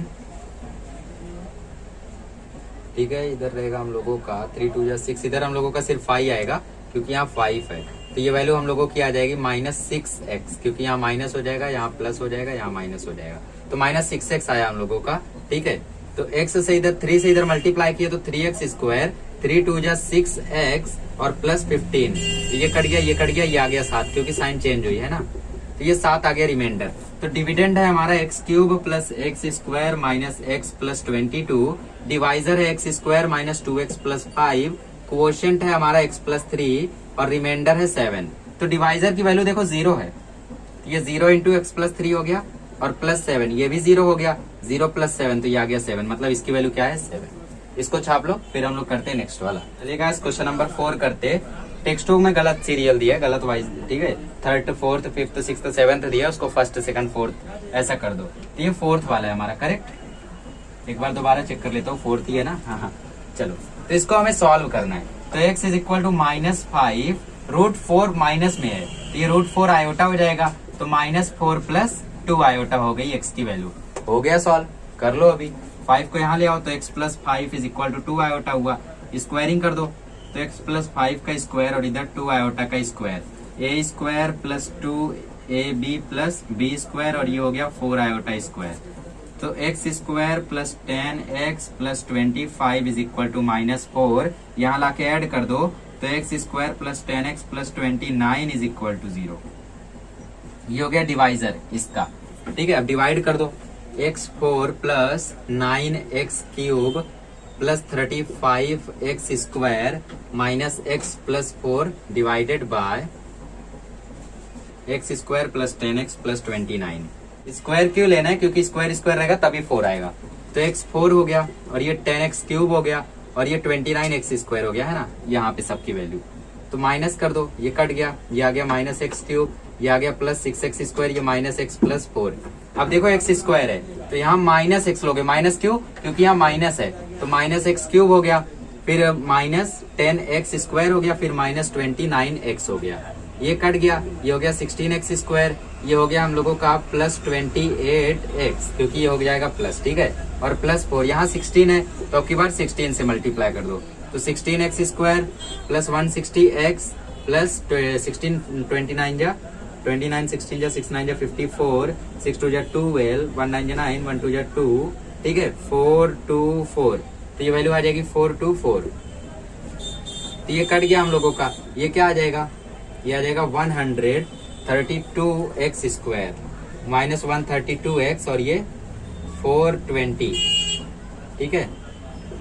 ठीक है, इधर रहेगा हम लोगों का 3 2 = 6, इधर हम लोगों का सिर्फ 5 आएगा क्योंकि यहाँ 5 है। तो ये वैल्यू हम लोगों की आ जाएगी -6x, क्योंकि यहाँ माइनस हो जाएगा, यहाँ प्लस हो जाएगा, यहाँ माइनस हो जाएगा, तो -6x आया हम लोगों का। ठीक है, तो x से इधर 3 से इधर मल्टीप्लाई किया तो 3x², 3 2 = 6x और प्लस 15, तो ये कट गया, ये कट गया, ये आ गया 7 क्योंकि साइन चेंज हुई है ना, तो ये 7 आ गया रिमाइंडर। तो डिविडेंड है हमारा x³ + x² - x + 22, डिवाइजर है x² - 2x + 5, क्वोशिएंट है हमारा x + 3 और रिमाइंडर है 7। तो डिवाइजर की वैल्यू देखो 0 है, तो ये 0 × x + 3 हो गया और +7, ये भी 0 हो गया, 0 + 7 तो ये आ गया 7, मतलब इसकी वैल्यू क्या है? 7। इसको छाप लो, फिर हम लोग करते हैं नेक्स्ट वाला। चलिए गाइस क्वेश्चन नंबर 4 करते। टेक्स्ट बुक में गलत सीरियल दिया है, गलत वाइज, ठीक है, 3rd 4th 5th 6th 7th दिया, उसको 1st 2nd 4th ऐसा कर दो। तो ये 4th वाला है हमारा, करेक्ट। एक बार दोबारा चेक कर लेता हूँ, 4th ही है ना, हाँ। चलो, तो इसको हमें सॉल्व करना है। तो x is equal to -5 √4 minus में है, तो ये √4 आयोटा हो जाएगा, तो -4 + 2 आयोटा हो गई x की वैल्यू। हो गया सॉल्व, कर लो अभी। 5 को यहाँ ले आओ तो x + 5 is equal to 2 iota हुआ, स्क्वायरिंग कर दो, तो x + 5 का स्क्वायर और इधर 2 आयोटा का स्क्वायर, a² + 2ab + b² और ये हो गया 4 आयोटा स्क्वायर। तो x² + 10x + 25 is equal to -4, यहाँ लाके ऐड कर दो, तो x² + 10x + 29 is equal to 0। ये हो गया डिवाइजर इसका, ठीक है। अब डिवाइड कर दो, x4 + 9x³ + 35x² - x + 4 divided by x² + 10x + 29। Square क्यों लेना है? क्योंकि स्क्वायर स्क्वायर रहेगा तभी 4 आएगा। तो x4 हो गया और ये 10x³ हो गया और ये 29x² हो गया, है ना, यहाँ पे सबकी वैल्यू। तो माइनस कर दो, ये कट गया, ये आ गया -x³, ये आ गया +6x², ये -x + 4। अब देखो x² है तो यहाँ -x लोगे, माइनस क्यों? क्योंकि यहाँ माइनस है, तो -x³ हो गया, फिर -10x² हो गया, फिर -29x हो गया, ये कट गया, ये हो गया 16x², ये हो गया हम लोगों का +28x, क्योंकि ये हो जाएगा प्लस, ठीक है, और +4, यहाँ 16 है तो अब की बार 16 से मल्टीप्लाई कर दो, तो 16x² + 160x + 16 29 जा 29, 16 जा 6 9 जा 54, 6 2 जा 12, 1 9 जा 9, 1 2 जा 2, ठीक है, 4 2 4, तो ये वैल्यू आ जाएगी 424। तो ये कट गया हम लोगों का, ये क्या आ जाएगा? ये आ जाएगा 132x² -132x और ये 420, ठीक है,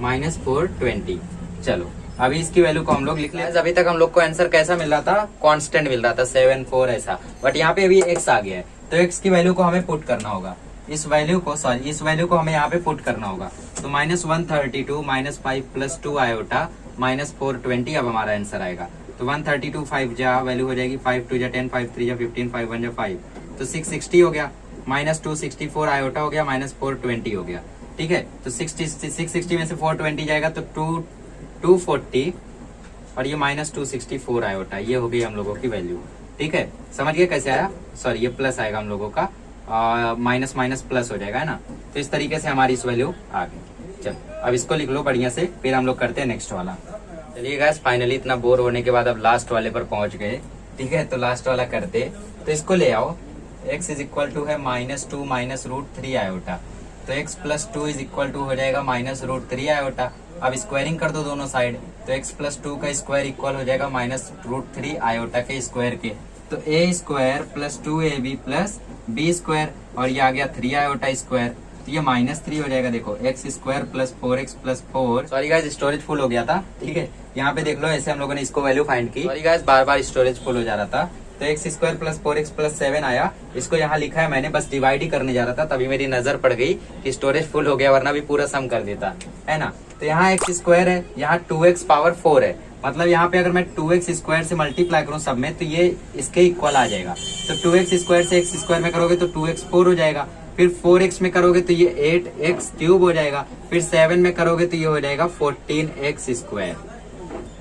-420। चलो अभी इसकी वैल्यू को हम लोग लिख लें। अभी तक हम लोग को आंसर कैसा मिल रहा था? कांस्टेंट मिल रहा था 7 4 ऐसा, बट यहाँ पे अभी x आ गया है, तो x की वैल्यू को हमें पुट करना होगा, इस वैल्यू को हमें यहाँ पे पुट करना होगा। तो -132 -5 + 2 आयोटा -420 अब हमारा आंसर आएगा। तो 132 5 जा वैल्यू हो जाएगी 5 2 जा 10 5 3 जा 15 5 1 जा 5, तो 660 हो गया, -264 आयोटा हो गया, -420 हो गया। ठीक है, तो 660 में से 420 जाएगा तो 240 और ये -264 आयोटा, ये हो गई हम लोगों की वैल्यू। ठीक है, समझ गए कैसे आया? सॉरी, ये प्लस आएगा हम लोगों का, माइनस माइनस प्लस हो जाएगा, है ना। तो इस तरीके से हमारी इस वैल्यू आ गई। चल अब इसको लिख लो बढ़िया से, फिर हम लोग करते हैं नेक्स्ट वाला। चलिए गाइस, फाइनली इतना बोर होने के बाद अब लास्ट वाले पर पहुंच गए। ठीक है, तो लास्ट वाला करते, तो इसको ले आओ। x इज इक्वल टू है -2 -√3 आयोटा, तो x plus 2 is equal to हो जाएगा -√3 आयोटा। अब स्क्वायरिंग कर दो दोनों साइड, तो x प्लस 2 का स्क्वायर इक्वल हो जाएगा -√3 आयोटा के स्क्वायर के, तो a square plus 2ab plus b square, और ये आ गया 3 आयोटा स्क्वायर, तो ये -3 हो जाएगा। देखो x square plus 4x plus 4, sorry guys storage full हो गया था। ठीक है, यहाँ पे देख लो, ऐसे हम लोगों ने इसको वैल्यू फाइंड की। सॉरी गाइस, बार बार स्टोरेज फुल हो जा रहा था। तो x square plus 4x plus 7 आया, इसको यहाँ लिखा है मैंने, बस डिवाइड ही करने जा रहा था, तभी मेरी नजर पड़ गई कि स्टोरेज फुल हो गया, वरना भी पूरा सम कर देता, है ना। तो यहाँ x स्क्वायर है, यहाँ 2x पावर 4 है, मतलब यहाँ पे अगर मैं 2x स्क्वायर से मल्टीप्लाई करूँ सब में, तो ये इसके इक्वल आ जाएगा। तो 2x स्क्वायर से x स्क्वायर में करोगे तो 2x 4 हो जाएगा, फिर 4x में करोगे तो ये 8x क्यूब हो जाएगा, फिर 7 में करोगे तो ये हो जाएगा 14x स्क्वायर,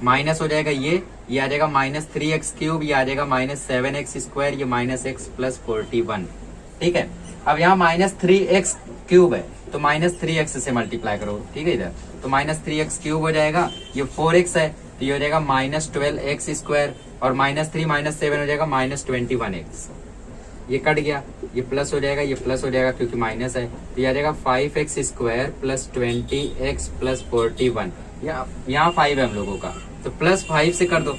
माइनस हो जाएगा ये आ जाएगा -3x क्यूब, ये आ जाएगा -7x स्क्वायर, ये -x प्लस 41। ठीक है, अब यहाँ -3x क्यूब है, तो -3x से मल्टीप्लाई करो। ठीक है, इधर तो -3x क्यूब हो जाएगा, ये 4x है, तो ये हो जाएगा -12x स्क्वायर, और -3 -7 हो जाएगा -21x, ये कट गया, ये प्लस हो जाएगा, ये प्लस हो जाएगा क्योंकि माइनस है, तो ये आ जाएगा 5x square plus 20x plus 41, यहाँ 5 है हम लोगों का, तो प्लस 5 से कर दो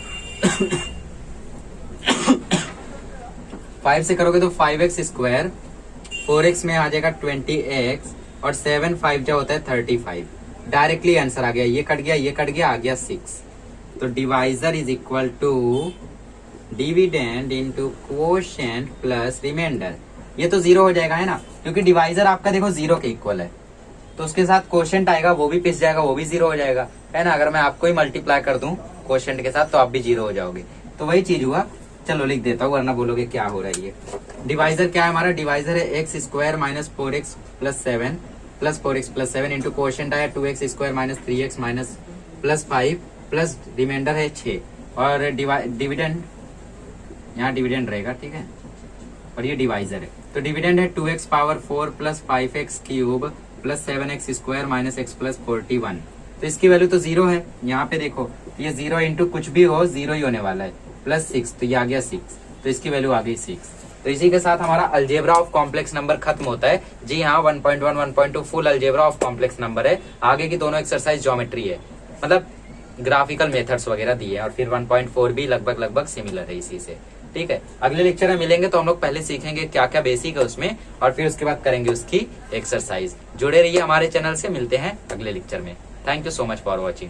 5 से करोगे तो 5x स्क्वायर, 4x में आ जाएगा 20x, और 7 5 जो होता है 35, डायरेक्टली आंसर आ गया, ये कट गया, ये कट गया, आ गया 6। तो divisor is equal to dividend into quotient plus remainder, ये तो 0 हो जाएगा, है ना, क्योंकि डिवाइजर आपका देखो 0 के इक्वल है, तो उसके साथ क्वोशिएंट आएगा, वो भी पिस जाएगा, वो भी 0 हो जाएगा, है ना। अगर मैं आपको ही मल्टीप्लाई कर दूं क्वोशिएंट के साथ तो आप भी 0 हो जाओगे, तो वही चीज हुआ। चलो लिख देता हूँ, वरना बोलोगे क्या हो रहा है ये। डिवाइजर क्या है हमारा? डिवाइजर है x square minus 4x plus 7 plus 4x plus 7 into quotient आया 2x square minus 3x minus plus 5 plus remainder है 6, और डिविडेंड यहाँ डिविडेंड रहेगा। ठीक है, और ये डिवाइजर है, तो डिविडेंड है 2x power 4 plus 5x cube plus 7x square minus x plus 41, तो इसकी वैल्यू तो 0 है। यहाँ पे देखो ये 0 इंटू कुछ भी हो 0 ही होने वाला है, प्लस 6, तो ये आ गया 6, तो इसकी वैल्यू आ गई 6। तो इसी के साथ हमारा अलजेब्रा ऑफ कॉम्प्लेक्स नंबर खत्म होता है। जी हाँ, 1.1 1.2 full algebra of complex number है। आगे की दोनों एक्सरसाइज ज्योमेट्री है, मतलब ग्राफिकल मेथड्स वगैरह दिए हैं, और फिर 1.4 भी लगभग सिमिलर है इसी से। ठीक है, अगले लेक्चर में मिलेंगे तो हम लोग पहले सीखेंगे क्या क्या बेसिक है उसमें, और फिर उसके बाद करेंगे उसकी एक्सरसाइज। जुड़े रहिए हमारे चैनल से, मिलते हैं अगले लेक्चर में। Thank you so much for watching.